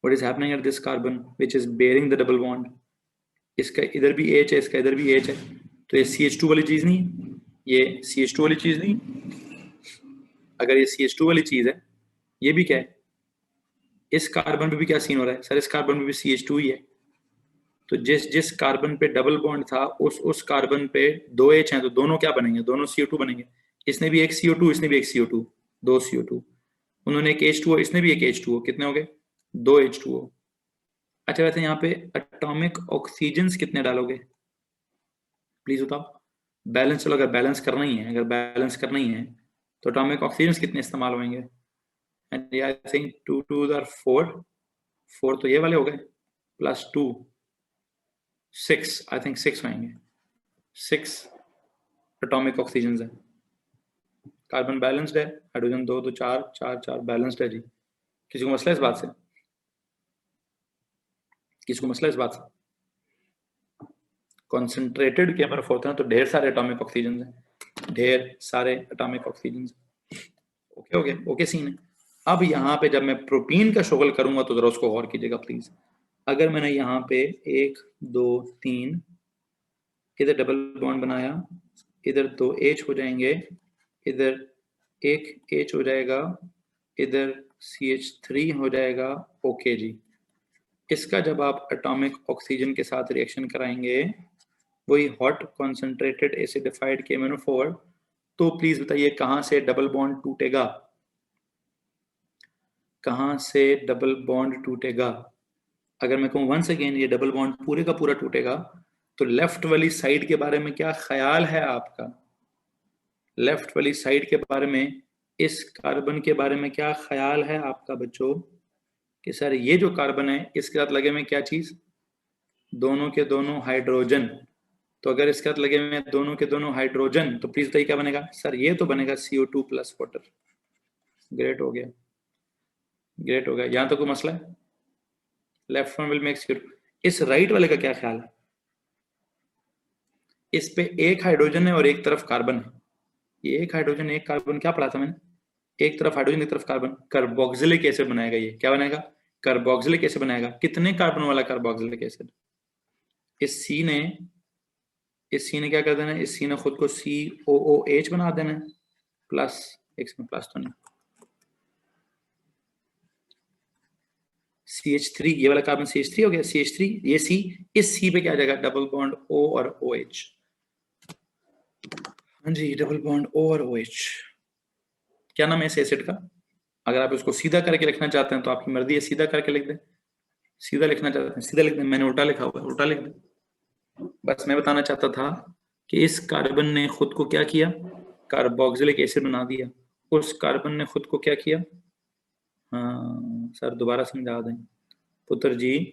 What is happening at this carbon which is bearing the double bond? इसका इधर भी H है, इसका इधर भी H है, तो ये CH2 वाली चीज नहीं, ये CH2 वाली चीज नहीं। अगर ये CH2 वाली चीज है, ये भी क्या है, इस कार्बन पे भी क्या सीन हो रहा है सर, इस कार्बन पे भी CH2 ही है। तो जिस जिस कार्बन पे डबल बॉन्ड था उस कार्बन पे 2 H हैं, तो दोनों क्या बनेंगे, दोनों CO2 बनेंगे। इसने भी एक CO2, इसने भी एक CO2, 2 CO2। उन्होंने एक H2O, इसने भी एक H2O, कितने हो गए, 2 H2O। अच्छा वैसे यहाँ पे एटॉमिक ऑक्सीजन कितने डालोगे प्लीज बताओ। बैलेंस, चलो अगर बैलेंस करना ही है, तो एटॉमिक ऑक्सीजन कितने इस्तेमाल होंगे। एंड आई थिंक 2 2 आर 4, 4 तो ये वाले हो गए, प्लस 2 6, आई थिंक 6 होंगे, 6 एटॉमिक ऑक्सीजन है। कार्बन बैलेंस्ड है, हाइड्रोजन 2 तो 4 4 4 बैलेंस्ड है जी। किसी को मसला है इस बात से, किसी को मसला है इस बात से। कॉन्सेंट्रेटेड के अगर होते हैं तो ढेर सारे एटॉमिक ऑक्सीजन हैं, ढेर सारे atomic oxygen. Okay okay okay scene है। अब यहाँ पे जब मैं प्रोटीन का शुगल करूंगा तो जरा उसको गौर कीजिएगा प्लीज। अगर मैंने यहाँ पे 1 2 3 इधर डबल बॉन्ड बनाया, इधर 2 H हो जाएंगे, इधर 1 H हो जाएगा, इधर CH3 हो जाएगा। ओके जी, इसका जब आप एटॉमिक ऑक्सीजन के साथ रिएक्शन कराएंगे, वही हॉट कॉन्सेंट्रेटेड एसिडिफाइड KMnO4, तो प्लीज बताइए कहां से डबल बॉन्ड टूटेगा, कहां से डबल बॉन्ड टूटेगा। अगर मैं कहूं वंस अगेन ये डबल बॉन्ड पूरे का पूरा टूटेगा, तो लेफ्ट वाली साइड के बारे में क्या ख्याल है आपका, लेफ्ट वाली साइड के बारे में, इस कार्बन के बारे में क्या ख्याल है आपका बच्चों, कि सर ये जो कार्बन है इसके साथ लगे हुए क्या चीज, दोनों के दोनों हाइड्रोजन। तो अगर इसके साथ लगे हुए दोनों के दोनों हाइड्रोजन, तो प्लीज बताइए क्या बनेगा सर, ये तो बनेगा CO2 प्लस वाटर। ग्रेट हो गया, ग्रेट हो गया, यहां तो कोई मसला है। Left one will make CO2। इस राइट वाले का क्या ख्याल है, इस पे एक हाइड्रोजन है और एक तरफ कार्बन है, ये एक हाइड्रोजन एक कार्बन, क्या पढ़ा था मैंने, एक तरफ हाइड्रोजन एक तरफ कार्बन, कार्बोक्सिलिक एसिड बनाएगा। ये क्या बनाएगा, कार्बोक्सिलिक एसिड बनाएगा। कितने कार्बन वाला कार्बोक्सिलिक एसिड, इस सी ने, इस सी ने क्या कर देना है, इस सी ने खुद को COOH बना देना है, प्लस, एक में प्लस तो नहीं, CH3, ये वाला कार्बन CH3 हो गया, CH3, ये C, इस C पे क्या आ जाएगा, डबल बॉन्ड O और OH। हाँ जी, डबल बॉन्ड O और OH। क्या नाम है इस एसिड का? अगर आप इसको सीधा करके लिखना चाहते हैं तो आपकी मर्जी है, सीधा करके लिख दें, सीधा लिखना चाहते हैं सीधा लिख दें, मैंने उल्टा लिखा हुआ है, उल्टा लिख दें। बस मैं बताना चाहता था कि इस कार्बन ने खुद को क्या किया, कार्बोक्सिलिक एसिड बना दिया। उस कार्बन ने खुद को क्या किया, हाँ सर दोबारा समझा दें। पुत्र जी,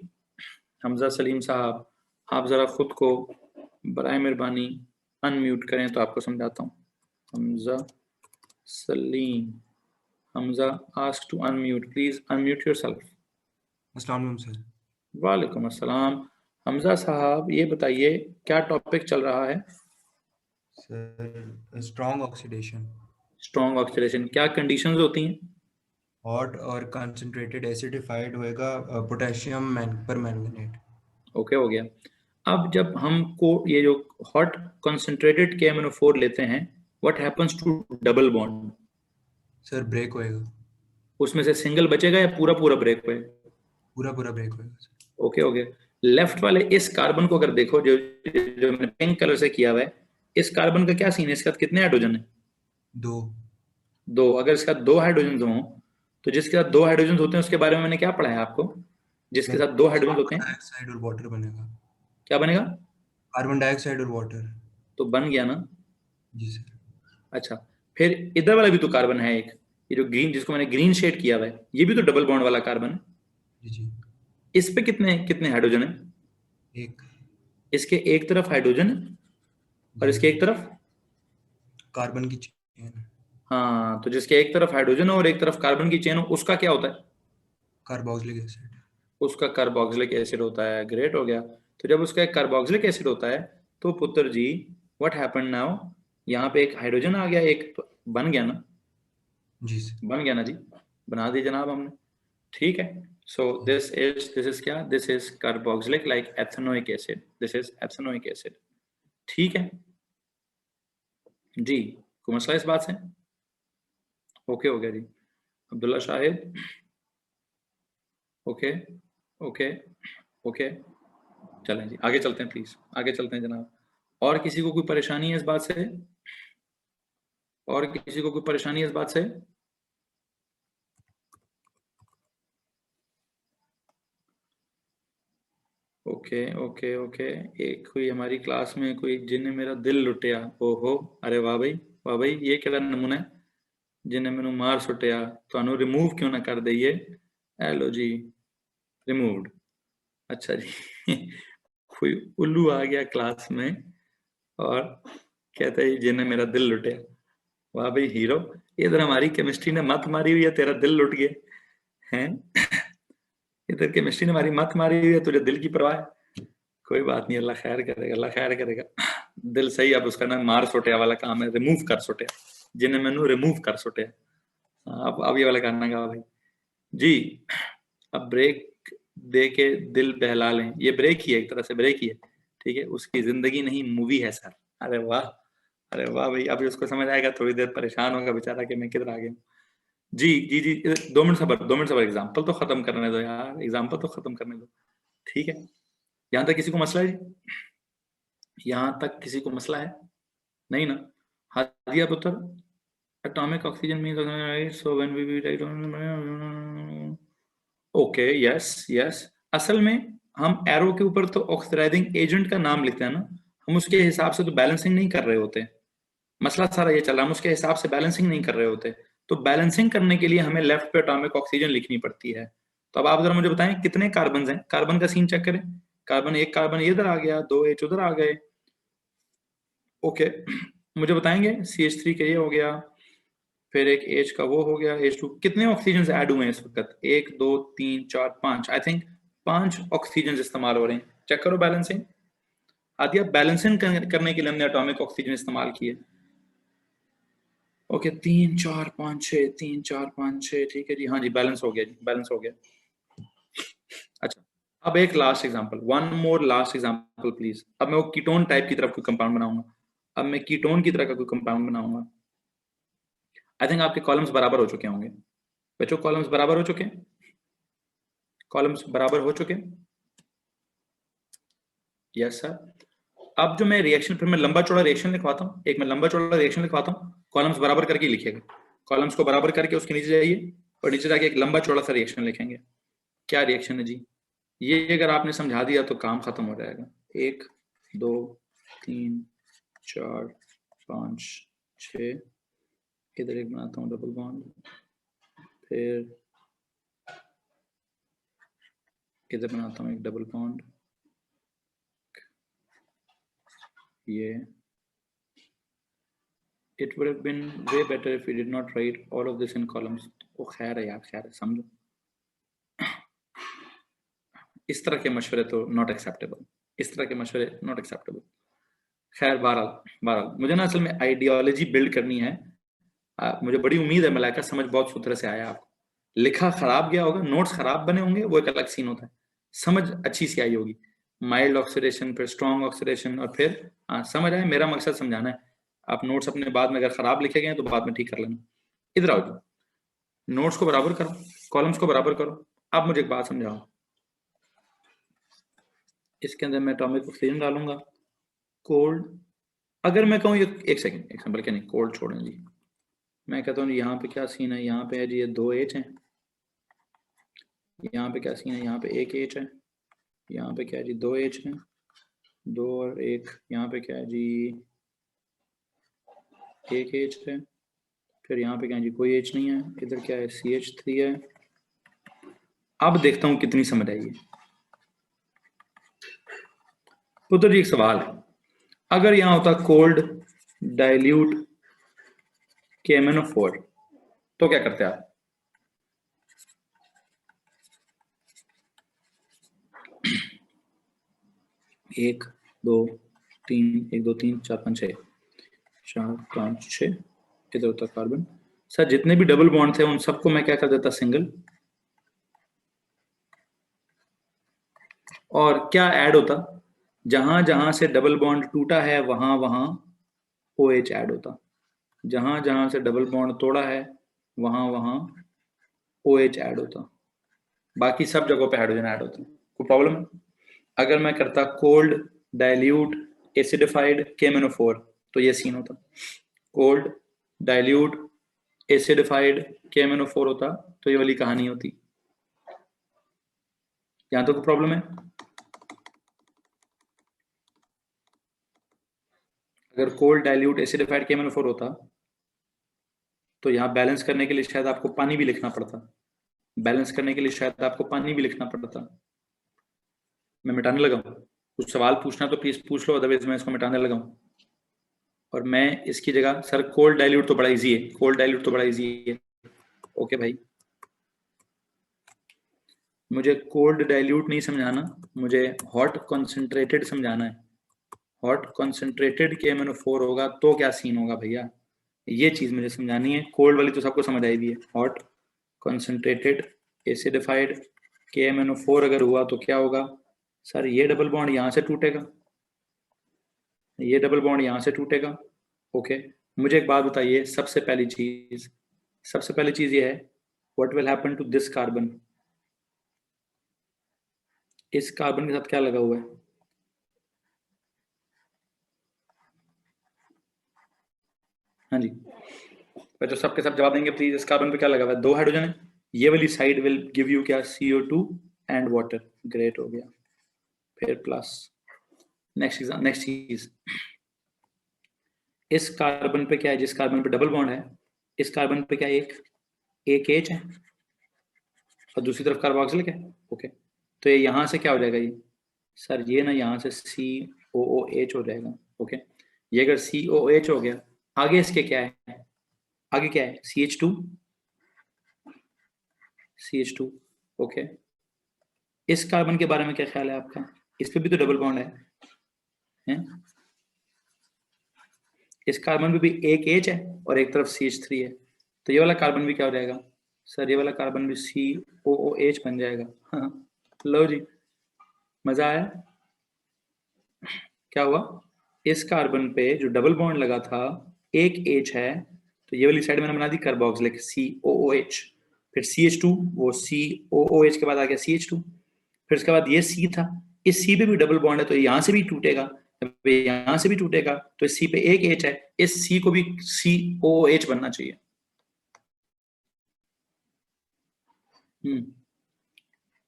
हमजा सलीम साहब, आप जरा खुद को बराए मेहरबानी अनम्यूट करें तो आपको समझाता हूँ। Hamza Saleem, Hamza ask to unmute, please unmute yourself. अस्सलाम वालेकुम सर। वालेकुम अस्सलाम। हमजा साहब ये बताइए क्या टॉपिक चल रहा है? Sir strong oxidation. Strong oxidation, क्या कंडीशंस होती हैं? हॉट और कंसंट्रेटेड एसिडिफाइड होएगा पोटेशियम पर मैंगनेट। ओके हो गया। अब जब हमको ये जो हॉट कंसंट्रेटेड KMnO4 लेते हैं, what happens to double bond? Sir break होएगा, उसमें से सिंगल बचेगा या पूरा पूरा ब्रेक होएगा? पूरा पूरा ब्रेक होएगा सर। ओके हो गया। लेफ्ट वाले इस कार्बन को अगर देखो, जो जो मैंने पिंक कलर से किया हुआ है, इस कार्बन का क्या सीन है, इसके साथ कितने हाइड्रोजन है? दो। दो। अगर इसका दो हाइड्रोजन हो तो जिसके साथ दो हाइड्रोजन होते हैं उसके बारे में मैंने क्या पढ़ा है आपको, जिसके साथ दो हाइड्रोजन होते कार्बन हैं डाइऑक्साइड और वाटर बनेगा। क्या बनेगा? कार्बन डाइऑक्साइड और वाटर। तो बन गया ना। जी सर। अच्छा, फिर इधर वाला भी तो कार्बन है एक, ये जो ग्रीन, जिसको मैंने ग्रीन शेड किया हुआ है, ये भी तो डबल बॉन्ड वाला कार्बन है। जी जी। इस पे कितने कितने हाइड्रोजन है? एक। इसके एक तरफ हाइड्रोजन है और जी इसके एक तरफ, कार्बन की चेन। हाँ, तो जिसके एक तरफ हाइड्रोजन हो और एक तरफ कार्बन की चेन हो, उसका क्या होता है? Carboxylic acid. उसका कार्बोक्सिलिक एसिड होता है। ग्रेट हो गया। तो जब उसका एक कार्बोक्सिलिक एसिड होता है तो पुत्र जी व्हाट हैपेंड नाउ, यहाँ पे एक हाइड्रोजन आ गया, एक तो बन गया ना, जी सर। बन गया ना जी, बना दी जनाब हमने। ठीक है। सो दिस इज क्या, this is carboxylic like ethanoic acid, this is ethanoic acid. ठीक है जी, कोई मसला इस बात से? ओके हो गया जी। Abdullah Shahid, okay okay okay. चलें जी, आगे चलते हैं, प्लीज आगे चलते हैं जनाब। और किसी को कोई परेशानी है इस बात से? और किसी को कोई परेशानी है इस बात से? Okay okay okay. एक कोई हमारी क्लास में कोई जिन्हें मेरा दिल लुटिया, ओहो, अरे वाह भाई, वाह भाई, ये क्या नमूना है, जिन्हें मैनू मार सुटिया तो रिमूव क्यों ना कर दईए। हेलो जी, रिमूव्ड। अच्छा जी कोई उल्लू आ गया क्लास में और कहता है जिन्हें मेरा दिल लुटिया। वाह भाई हीरो, इधर हमारी केमिस्ट्री ने मत मारी हुई है, तेरा दिल लुट गया है इधर केमिस्ट्री ने हमारी मत मारी हुई है, तुझे दिल की परवाह है। कोई बात नहीं, अल्लाह खैर करेगा, अल्लाह खैर करेगा। दिल सही, अब उसका ना मार सुटिया वाला काम है, रिमूव कर सुटिया, जिन्हें मैनू रिमूव कर सुटिया। अब ये वाला गाना गा भाई जी। अब ब्रेक दे के दिल बहला लें, ये ब्रेक ही है, एक तरह से ब्रेक ही है। ठीक है, उसकी जिंदगी नहीं मूवी है सर। अरे वाह, अरे वाह भाई, अभी उसको समझ आएगा, थोड़ी देर परेशान होगा बेचारा कि मैं किधर आ गया। जी जी जी, 2 मिनट सबर, 2 मिनट सबर, एग्जाम्पल तो खत्म करने दो यार, एग्जाम्पल तो खत्म करने दो। ठीक है, यहाँ तक किसी को मसला है जी? यहाँ तक किसी को मसला है? नहीं ना? हादिया पुत्र, atomic oxygen means so when we write, okay, yes yes. असल में हम एरो के ऊपर तो ऑक्सीडाइजिंग एजेंट का नाम लिखते हैं ना, हम उसके हिसाब से तो बैलेंसिंग नहीं कर रहे होते। मसला सारा ये चल रहा है, हम उसके हिसाब से बैलेंसिंग नहीं कर रहे होते। तो बैलेंसिंग करने के लिए हमें लेफ्ट पे एटॉमिक ऑक्सीजन लिखनी पड़ती है। तो अब आप जरा मुझे बताएं कितने कार्बन हैं, कार्बन का सीन चेक करें। कार्बन, एक कार्बन इधर आ गया, 2 H उधर आ गए। ओके मुझे बताएंगे CH3 का ये हो गया, फिर एक H का वो हो गया, H2, कितने ऑक्सीजन ऐड हुए हैं इस वक्त? 1 2 3 4 5, आई थिंक 5 ऑक्सीजन इस्तेमाल हो रहे हैं। चेक करो बैलेंसिंग। आदिया, बैलेंसिंग करने के लिए हमने एटॉमिक ऑक्सीजन इस्तेमाल किए। ओके, 3 4 5 6, 3 4 5 6, ठीक है जी, हाँ जी, बैलेंस हो गया जी, बैलेंस हो गया। अच्छा, अब एक last example, one more last example please. अब मैं वो कीटोन टाइप की तरफ कोई कंपाउंड बनाऊंगा, अब मैं कीटोन की तरह का कोई कंपाउंड बनाऊंगा। आई थिंक आपके कॉलम्स बराबर हो चुके होंगे बच्चों, कॉलम्स बराबर हो चुके हैं। कॉलम्स बराबर हो चुके? Yes sir. अब जो मैं रिएक्शन, फिर मैं लंबा चौड़ा रिएक्शन लिखवाता हूँ, एक मैं लंबा चौड़ा रिएक्शन लिखवाता हूँ, कॉलम्स बराबर करके लिखिएगा, कॉलम्स को बराबर करके उसके नीचे जाइए और नीचे जाके एक लंबा चौड़ा सा रिएक्शन लिखेंगे। क्या रिएक्शन है जी? ये अगर आपने समझा दिया तो काम खत्म हो जाएगा। 1 2 3 4 5 6, इधर एक बनाता हूँ डबल बॉन्ड, फिर इधर बनाता हूँ एक डबल बॉन्ड, ये it would have been way better if we did not write all of this in columns. वो खैर है यार, खैर है, समझो इस तरह के मशवरे तो नॉट एक्सेप्टेबल, इस तरह के मशवरे नॉट एक्सेप्टेबल। खैर बहरहाल मुझे ना असल में आइडियोलॉजी बिल्ड करनी है। मुझे बड़ी उम्मीद है मलाइका समझ बहुत सुथरे से आया आपको। लिखा खराब गया होगा, नोट्स खराब बने होंगे, वो एक अलग सीन होता है, समझ अच्छी सी आई होगी। माइल्ड ऑक्सीडेशन, फिर स्ट्रॉन्ग ऑक्सीडेशन, और फिर समझ आए। मेरा मकसद समझाना है। आप नोट्स अपने बाद में अगर खराब लिखे गए तो बाद में ठीक कर लेना। इधर आओ जी, नोट्स को बराबर करो, कॉलम्स को बराबर करो। अब मुझे एक बात समझाओ, इसके अंदर मैं एटॉमिक ऑक्सीजन डालूंगा, कोल्ड। अगर मैं कहूँ, एक सेकेंड, एक बल्कि नहीं, कोल्ड छोड़ें जी, मैं कहता हूँ यहाँ पे क्या सीन है, यहाँ पे है जी ये 2 H है, यहाँ पे क्या सीन है, यहाँ पे 1 H है, यहाँ पे क्या है जी 2 H है, 2 और 1, यहाँ पे क्या है जी 1 H है, फिर यहाँ पे क्या है जी कोई H नहीं है, इधर क्या है CH3 है। अब देखता हूँ कितनी समझ आई है। पुत्र जी एक सवाल है, अगर यहाँ होता कोल्ड डाइल्यूट KMnO4 तो क्या करते आप? एक दो तीन, 1 2 3 4 5 6, 4 5 6, इधर होता कार्बन। सर जितने भी डबल बॉन्ड थे उन सबको मैं क्या कर देता, सिंगल। और क्या ऐड होता, जहां जहां से डबल बॉन्ड टूटा है वहां वहां OH ऐड होता, जहां जहां से डबल बॉन्ड तोड़ा है वहां वहां OH ऐड होता, बाकी सब जगहों पे हाइड्रोजन ऐड होता। कोई प्रॉब्लम है? अगर मैं करता कोल्ड डाइल्यूट एसिडिफाइड KMnO4 तो ये सीन होता, कोल्ड डाइल्यूट एसिडिफाइड KMnO4 होता तो ये वाली कहानी होती। यहां तो कोई प्रॉब्लम है? अगर कोल्ड डाइल्यूट एसिडिफाइड KMnO4 होता तो यहाँ बैलेंस करने के लिए शायद आपको पानी भी लिखना पड़ता, बैलेंस करने के लिए शायद आपको पानी भी लिखना पड़ता। मैं मिटाने लगा हूँ, कुछ सवाल पूछना तो प्लीज पूछ लो, अदरवाइज मैं इसको मिटाने लगा हूँ। और मैं इसकी जगह, सर कोल्ड डाइल्यूट तो बड़ा इजी है, कोल्ड डाइल्यूट तो बड़ा इजी है। ओके भाई, मुझे कोल्ड डाइल्यूट नहीं समझाना, मुझे हॉट कॉन्सेंट्रेटेड समझाना है। हॉट कॉन्सेंट्रेटेड KMnO4 होगा तो क्या सीन होगा भैया, ये चीज मुझे समझानी है। कोल्ड वाली तो सबको समझ आई भी है, हॉट कॉन्सेंट्रेटेड एसिडिफाइड KMnO4 अगर हुआ तो क्या होगा? सर ये डबल बॉन्ड यहां से टूटेगा, ये डबल बॉन्ड यहां से टूटेगा। ओके, मुझे एक बात बताइए, सबसे पहली चीज ये है, what will happen to this carbon? इस कार्बन के साथ क्या लगा हुआ है? हाँ जी, तो सबके सब जवाब देंगे प्लीज। इस कार्बन पे क्या लगा हुआ है? 2 हाइड्रोजन है, ये वाली साइड विल गिव यू क्या, CO2 एंड वाटर। ग्रेट, हो गया। फिर प्लस, नेक्स्ट चीज, इस कार्बन पे क्या है, जिस कार्बन पे डबल बॉन्ड है, इस कार्बन पे क्या एक H है और दूसरी तरफ कार्बोक्सिलिक है। ओके, तो ये यहाँ से क्या हो जाएगा, ये सर ये ना यहाँ से COOH हो जाएगा। ओके, ये अगर COOH हो गया, आगे इसके क्या है, आगे क्या है CH2। ओके, इस कार्बन के बारे में क्या ख्याल है आपका? इस पे भी तो डबल बॉन्ड है? इस कार्बन पे भी एक H है और एक तरफ CH3 है, तो ये वाला कार्बन भी क्या हो जाएगा? सर ये वाला कार्बन भी COOH बन जाएगा। हाँ, लो जी, मजा आया? क्या हुआ, इस कार्बन पे जो डबल बॉन्ड लगा था एक H है, तो ये वाली साइड मैंने बना दी कार्बोक्सिलिक COOH, फिर CH2, वो COOH के बाद आ गया CH2, फिर उसके बाद ये C था, इस C पे भी डबल बॉन्ड है तो यहाँ से भी टूटेगा, यहाँ से भी टूटेगा, तो इस C पे एक H है, इस C को भी COOH बनना चाहिए।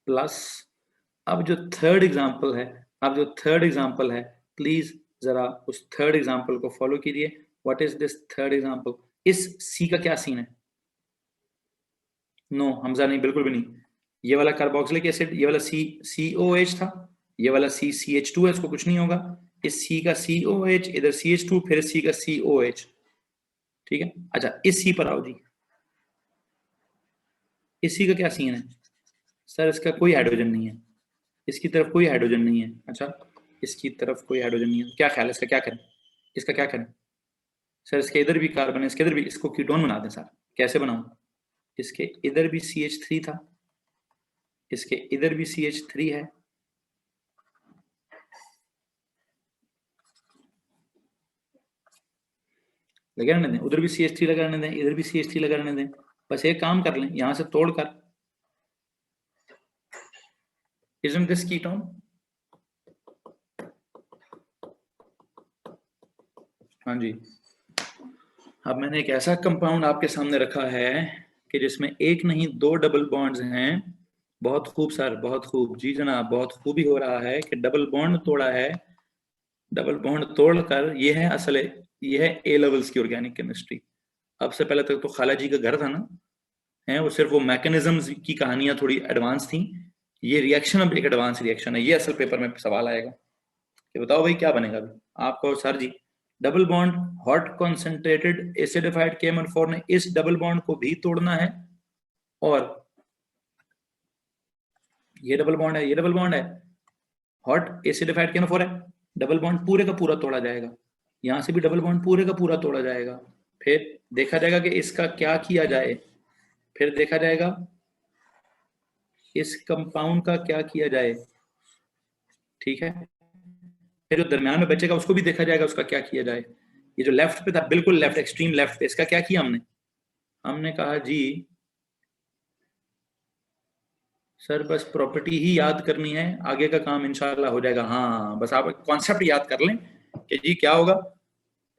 प्लस अब जो थर्ड एग्जाम्पल है, प्लीज जरा उस थर्ड एग्जाम्पल को फॉलो कीजिए। What is this third example? इस C का क्या सीन है? नो हमजा नहीं, बिल्कुल भी नहीं। ये वाला कार्बोक्सिलिक एसिड, ये वाला COH था, ये वाला CH2 है, इसको कुछ नहीं होगा। इस C का COH, इधर CH2, फिर C का COH, ठीक है। अच्छा इस C पर आओ जी, इस C का क्या सीन है? सर इसका कोई हाइड्रोजन नहीं है, इसकी तरफ कोई हाइड्रोजन नहीं है। अच्छा इसकी तरफ कोई हाइड्रोजन नहीं है, क्या ख्याल है इसका क्या करें? इसका क्या करें? सर इसके इधर भी कार्बन है, इसके इधर भी, इसको कीटोन बना दें सर। कैसे बनाऊं? इसके इधर भी CH3 था, इसके इधर भी CH3 है, लगा रहने दें, उधर भी CH3 लगा रहने दें, इधर भी CH3 लगा रहने दें। बस एक काम कर लें, यहां से तोड़कर, isn't this ketone? हाँ जी। अब मैंने एक ऐसा कंपाउंड आपके सामने रखा है कि जिसमें एक नहीं दो डबल बॉन्ड्स हैं। बहुत खूब सर, बहुत खूब जी जनाब, बहुत खूबी हो रहा है कि डबल बॉन्ड तोड़ा है। डबल बॉन्ड तोड़कर ये है असल, ये है ए लेवल्स की ऑर्गेनिक केमिस्ट्री। अब से पहले तक तो खाला जी का घर था ना, है वो सिर्फ वो मैकेनिज्म्स की कहानियां थोड़ी एडवांस थी। ये रिएक्शन अब एक एडवांस रिएक्शन है। ये असल पेपर में सवाल आएगा कि बताओ भाई क्या बनेगा अभी आपको। सर जी double bond hot concentrated acidified KMnO4 ने इस डबल बॉन्ड को भी तोड़ना है, और ये डबल बॉन्ड है, ये डबल बॉन्ड है, हॉट एसिडिफाइड KMnO4 है, डबल बॉन्ड पूरे का पूरा तोड़ा जाएगा, यहां से भी डबल बॉन्ड पूरे का पूरा तोड़ा जाएगा। फिर देखा जाएगा कि इसका क्या किया जाए, फिर देखा जाएगा इस कंपाउंड का क्या किया जाए, ठीक है। फिर जो दरम्यान में बचेगा उसको भी देखा जाएगा उसका क्या किया जाए। ये जो लेफ्ट पे था, बिल्कुल लेफ्ट, एक्सट्रीम लेफ्ट पे, इसका क्या किया हमने? हमने कहा जी सर बस प्रॉपर्टी ही याद करनी है, आगे का काम इंशाल्लाह हो जाएगा। हाँ बस आप कॉन्सेप्ट याद कर लें कि जी क्या होगा।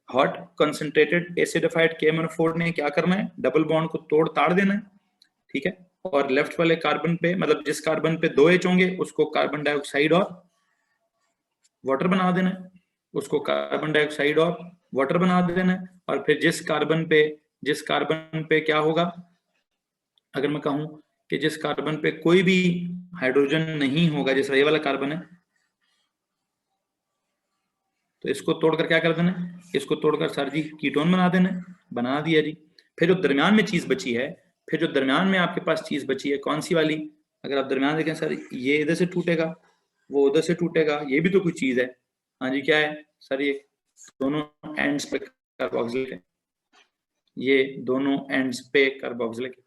हॉट कंसंट्रेटेड एसिडिफाइड KMnO4 ने क्या करना है? डबल बॉन्ड को तोड़ ताड़ देना है, ठीक है। और लेफ्ट वाले कार्बन पे, मतलब जिस कार्बन पे 2 H होंगे उसको कार्बन डाइऑक्साइड और वाटर बना देना है, उसको कार्बन डाइऑक्साइड और वाटर बना देना है। और फिर जिस कार्बन पे क्या होगा, अगर मैं कहूं कि जिस कार्बन पे कोई भी हाइड्रोजन नहीं होगा, जैसे ये वाला कार्बन है, तो इसको तोड़कर क्या कर देना है? इसको तोड़कर सर जी कीटोन बना देना है। बना दिया जी। फिर जो दरम्यान में चीज बची है, फिर जो दरम्यान में आपके पास चीज बची है कौन सी वाली? अगर आप दरम्यान देखें सर, ये इधर से टूटेगा, वो उधर से टूटेगा, ये भी तो कुछ चीज है। हाँ जी क्या है सर? ये दोनों एंड्स पे कार्बोक्सिलिक है, ये दोनों एंड्स पे कार्बोक्सिलिक है।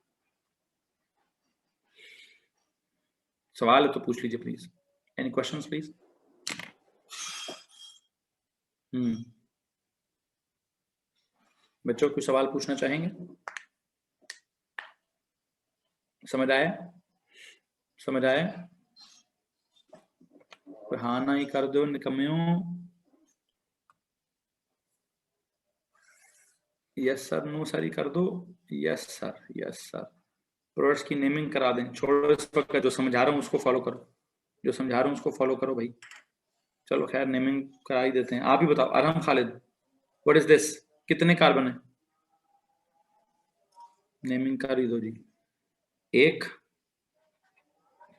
सवाल है तो पूछ लीजिए प्लीज। Any questions please? बच्चों कोई सवाल पूछना चाहेंगे? समझ आया? समझ आया? हाँ ना ही कर दो निकम्मियों। यस सर, नो सर ही कर दो। Yes sir, yes sir. Products की नेमिंग करा दें, छोड़ो इस वक्त, जो समझा रहा हूँ उसको फॉलो करो, जो समझा रहा हूँ उसको फॉलो करो भाई। चलो खैर नेमिंग करा ही देते हैं। आप ही बताओ Arham Khalid, what is this? कितने कार्बन है? नेमिंग कर ही दो जी। 1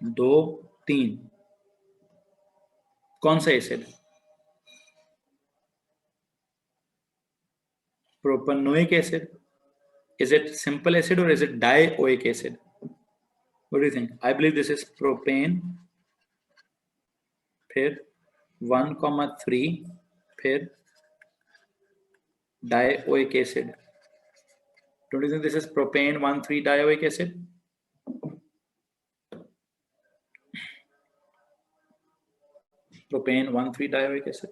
2 3। कौन सा acid? Propanoic acid. Is it simple acid or is it dioic acid? What do you think? I believe this is propane, फिर 1,3, फिर dioic acid. Don't you think this is propane 1,3 dioic acid? Propane 1,3 dioic acid.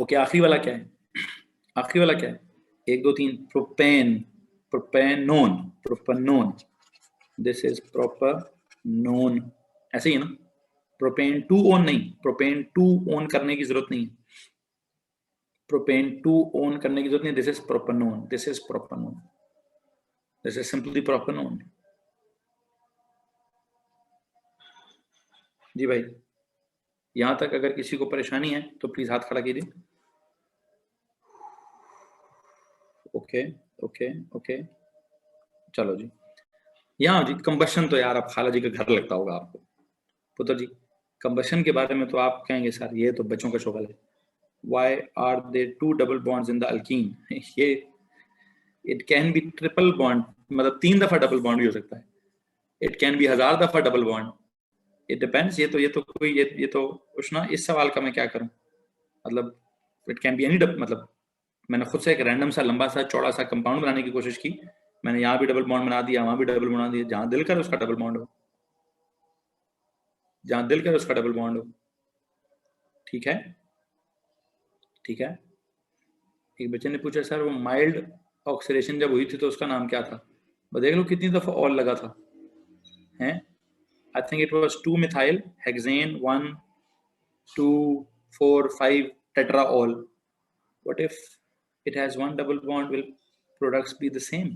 Okay आखिरी वाला क्या है? आखिरी वाला क्या है? 1 2 3 propane, propanone, propanone, this is propanone, ऐसे ही है ना। प्रोपेन टू ओन नहीं, प्रोपेन टू ओन करने की जरूरत नहीं, प्रोपेन टू ओन करने की जरूरत नहीं, this is propanone, this is propanone, this is simply propanone. जी भाई, यहां तक अगर किसी को परेशानी है तो प्लीज हाथ खड़ा कीजिए। ओके ओके ओके, चलो जी। यहाँ जी कंबशन तो यार अब खाला जी का घर लगता होगा आपको। पुत्र जी, कंबशन के बारे में तो आप कहेंगे सर ये तो बच्चों का शोगल है। Why are there 2 double bonds in the alkene? ये it can be triple bond, मतलब 3 दफा डबल बॉन्ड भी हो सकता है। It can be 1000 दफा डबल बॉन्ड। It depends। ये तो उष्णा, इस सवाल का मैं क्या करूं, मतलब it can be any मतलब मैंने खुद से एक रैंडम सा लंबा सा चौड़ा सा कंपाउंड बनाने की कोशिश की, मैंने यहाँ भी डबल बॉन्ड बना दिया, वहां भी डबल बना दिया, जहां दिल करे उसका डबल बॉन्ड हो, जहां दिल करे उसका डबल बॉन्ड हो। ठीक है, ठीक है। एक बच्चे ने पूछा सर वो माइल्ड ऑक्सीडेशन जब हुई थी तो उसका नाम क्या था? देख लो कितनी दफा ऑल लगा था, हैं? I think it was 2 methyl hexane 1 2 4 5 tetraol. What if it has 1 double bond? Will products be the same?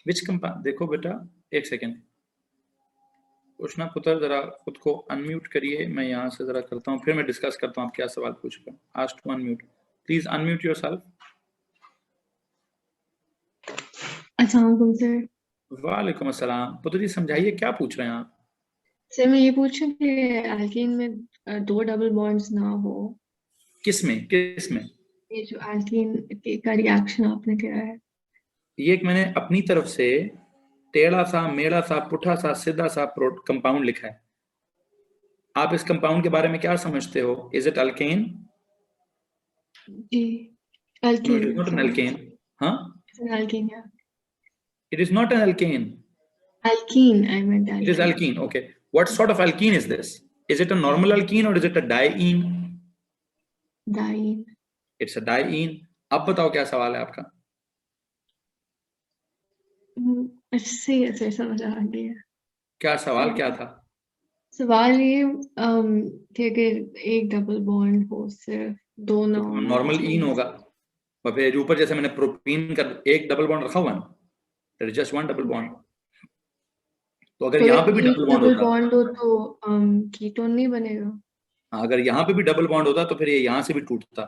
Which compound? देखो बेटा, एक सेकेंड, उष्णा पुत्र जरा खुद को अनम्यूट करिए, मैं यहाँ से जरा करता हूँ, फिर मैं डिस्कस करता हूँ आप क्या सवाल पूछ रहे हैं। Ask to unmute, please unmute yourself. अस्सलाम वालेकुम सर। वालेकुम अस्सलाम। पुत्र जी समझाइए क्या पूछ रहे हैं आप? सर मैं ये पूछूं कि एल्कीन में 2 डबल बॉन्ड्स ना हो। किस में, किस में? ये जो एल्कीन का रिएक्शन आपने किया है, ये एक मैंने अपनी तरफ से टेढ़ा सा मेढ़ा सा पुठा सा सीधा सा कंपाउंड लिखा है। आप इस कंपाउंड के बारे में क्या समझते हो? Is it alkane? जी No, it alkene is not an sir, alkane. Huh? Alkene है। It is not an alkane. Alkene, I meant It is alkene. alkene. Okay. What sort of alkene is this? Is it a normal alkene or is it a diene? Diene. It's a diene. अब बताओ क्या सवाल है आपका? अच्छे है sir, समझ आ गया। क्या सवाल क्या था? सवाल ये कि अगर एक डबल बॉन्ड हो, सिर्फ दो ना हो, नॉर्मल इन होगा, और फिर ऊपर जैसे मैंने प्रोपीन का एक डबल बॉन्ड रखा हुआ है ना, that is just one double bond. तो अगर तो यहाँ पे भी एक डबल बॉन्ड डबल होता, बॉन्ड हो तो कीटोन नहीं बनेगा। अगर यहाँ पे भी डबल बॉन्ड होता तो फिर ये यहाँ से भी टूटता,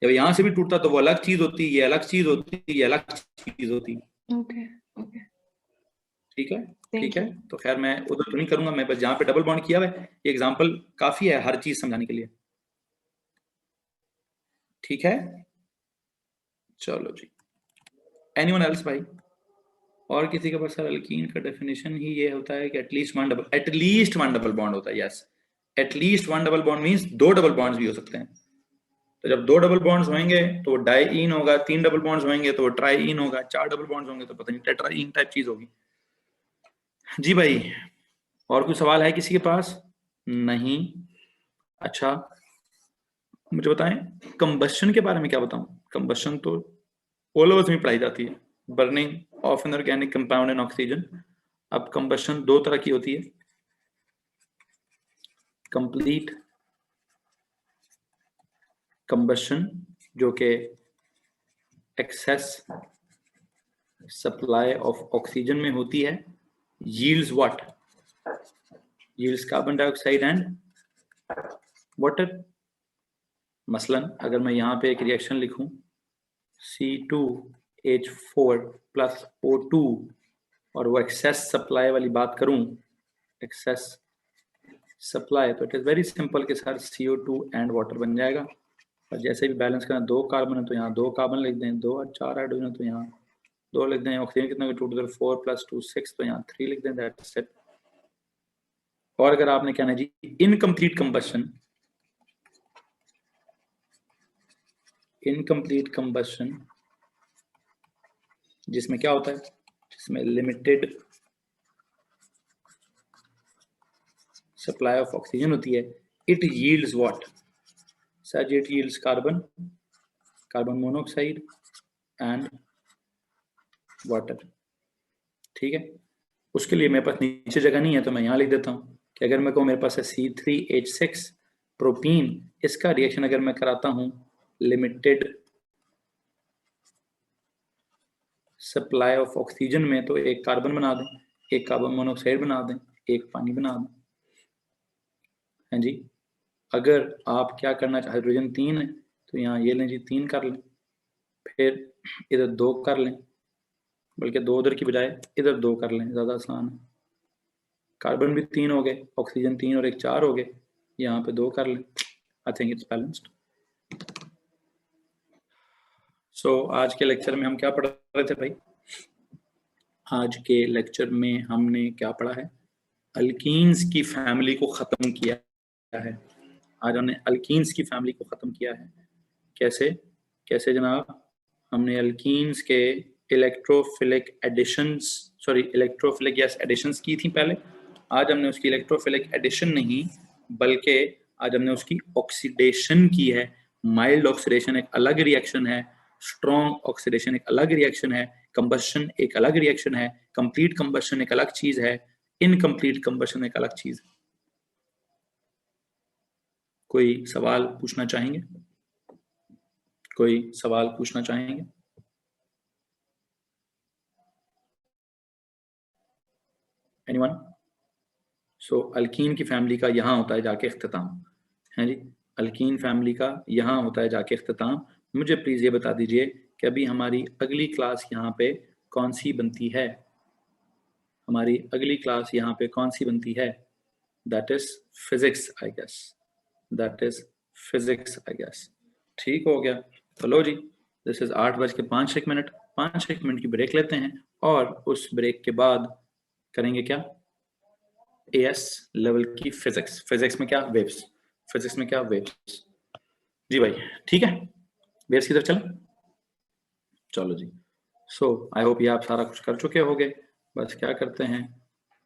जब यहाँ से भी टूटता तो वो अलग चीज होती, ये अलग चीज होती, ये अलग चीज होती। ओके ओके, ठीक है, ठीक थैंक है। यू। तो खैर मैं उधर तो नहीं करूंगा, मैं बस जहाँ पे डबल बॉन्ड किया हुआ है ये एग्जांपल काफी है हर चीज समझाने के लिए। ठीक है, चलो जी। एनीवन एल्स भाई? और किसी के पास? सर अल्कीन का डेफिनेशन ही ये होता है कि एटलीस्ट वन डबल बॉन्ड होता है। Yes, at least one double bond means 2 double bonds भी हो सकते हैं। तो जब 2 डबल बॉन्ड्स होंगे तो वो डाईइन होगा, 3 डबल बॉन्ड्स होंगे तो वो ट्राईइन होगा, 4 डबल बॉन्ड्स होंगे तो पता नहीं टेट्राईन टाइप चीज होगी। जी भाई, और कोई सवाल है किसी के पास? नहीं? अच्छा, मुझे बताएं कंबशन के बारे में क्या बताऊं। कंबशन तो ऑल ओवर में पढ़ाई जाती है, burning of an organic compound in oxygen. अब कंबशन 2 तरह की होती है, कंप्लीट कंबशन जो कि एक्सेस सप्लाई ऑफ ऑक्सीजन में होती है, yields what? Yields carbon dioxide and water. मसलन अगर मैं यहाँ पे एक रिएक्शन लिखूं C2H4 प्लस O2 और वो एक्सेस सप्लाई वाली बात करूं, एक्सेस सप्लाई, तो इट इज वेरी सिंपल कि सर CO2 एंड वाटर बन जाएगा। और जैसे भी बैलेंस करना, 2 कार्बन है तो यहाँ 2 कार्बन लिख दें, 2 और 4 हाइड्रोजन है तो यहाँ 2 लिख दें। ऑक्सीजन कितना टोटल 4 + 2 6, तो यहाँ 3 लिख दें, दैट्स इट। और अगर आपने कहना जी इनकम्प्लीट कंबशन, जिसमें क्या होता है, जिसमें लिमिटेड सप्लाई ऑफ ऑक्सीजन होती है, it yields what? Sir it yields carbon carbon monoxide and water. ठीक है, उसके लिए मेरे पास नीचे जगह नहीं है तो मैं यहाँ लिख देता हूँ कि अगर मैं कहूँ मेरे पास है C3H6 प्रोपीन, इसका रिएक्शन अगर मैं कराता हूँ लिमिटेड सप्लाई ऑफ ऑक्सीजन में, तो एक कार्बन बना दें, एक कार्बन मोनोऑक्साइड बना दें, एक पानी बना दें। हाँ जी, अगर आप क्या करना चाहें, हाइड्रोजन 3 है तो यहाँ ये लें जी 3 कर लें, फिर इधर 2 कर लें, बल्कि 2 उधर की बजाय इधर 2 कर लें, ज़्यादा आसान है। कार्बन भी 3 हो गए, ऑक्सीजन 3 और 1 4 हो गए, यहाँ पे 2 कर लें। I think it's balanced. So आज के लेक्चर में हम क्या पढ़ रहे थे भाई? आज के लेक्चर में हमने क्या पढ़ा है? अल्कीन्स की फैमिली को ख़त्म किया है। आज हमने अल्कीन्स की फैमिली को ख़त्म किया है। कैसे कैसे जनाब? हमने अल्कीन्स के electrophilic additions, sorry electrophilic gas additions की थी पहले। आज हमने उसकी इलेक्ट्रोफिलिक एडिशन नहीं, बल्कि आज हमने उसकी ऑक्सीडेशन की है। माइल्ड ऑक्सीडेशन एक अलग रिएक्शन है, स्ट्रॉन्ग ऑक्सीडेशन एक अलग रिएक्शन है, कंबशन एक अलग रिएक्शन है, कंप्लीट कंबशन एक अलग चीज है, इनकम्प्लीट कंबशन एक अलग चीज है। कोई सवाल पूछना चाहेंगे? कोई सवाल पूछना चाहेंगे? एनीवन? सो अल्कीन की फैमिली का यहाँ होता है जाके इख्तिताम, है जी। अल्कीन फैमिली का यहाँ होता है जाके इख्तिताम। मुझे प्लीज ये बता दीजिए कि अभी हमारी अगली क्लास यहाँ पे कौन सी बनती है? हमारी अगली क्लास यहाँ पे कौन सी बनती है? That is physics I guess, that is physics I guess. ठीक हो गया, चलो जी। This is 8:05। 5 मिनट की ब्रेक लेते हैं और उस ब्रेक के बाद करेंगे क्या? AS लेवल की फिजिक्स। फिजिक्स में क्या? वेव्स। फिजिक्स में क्या? वेव्स। जी भाई, ठीक है, वेव्स की तरफ चलें। चलो जी। सो आई होप ये आप सारा कुछ कर चुके होगे। बस क्या करते हैं,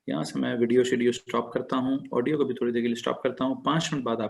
यहाँ से मैं वीडियो स्टॉप करता हूँ, ऑडियो को भी थोड़ी देर के लिए स्टॉप करता हूँ। 5 मिनट बाद आप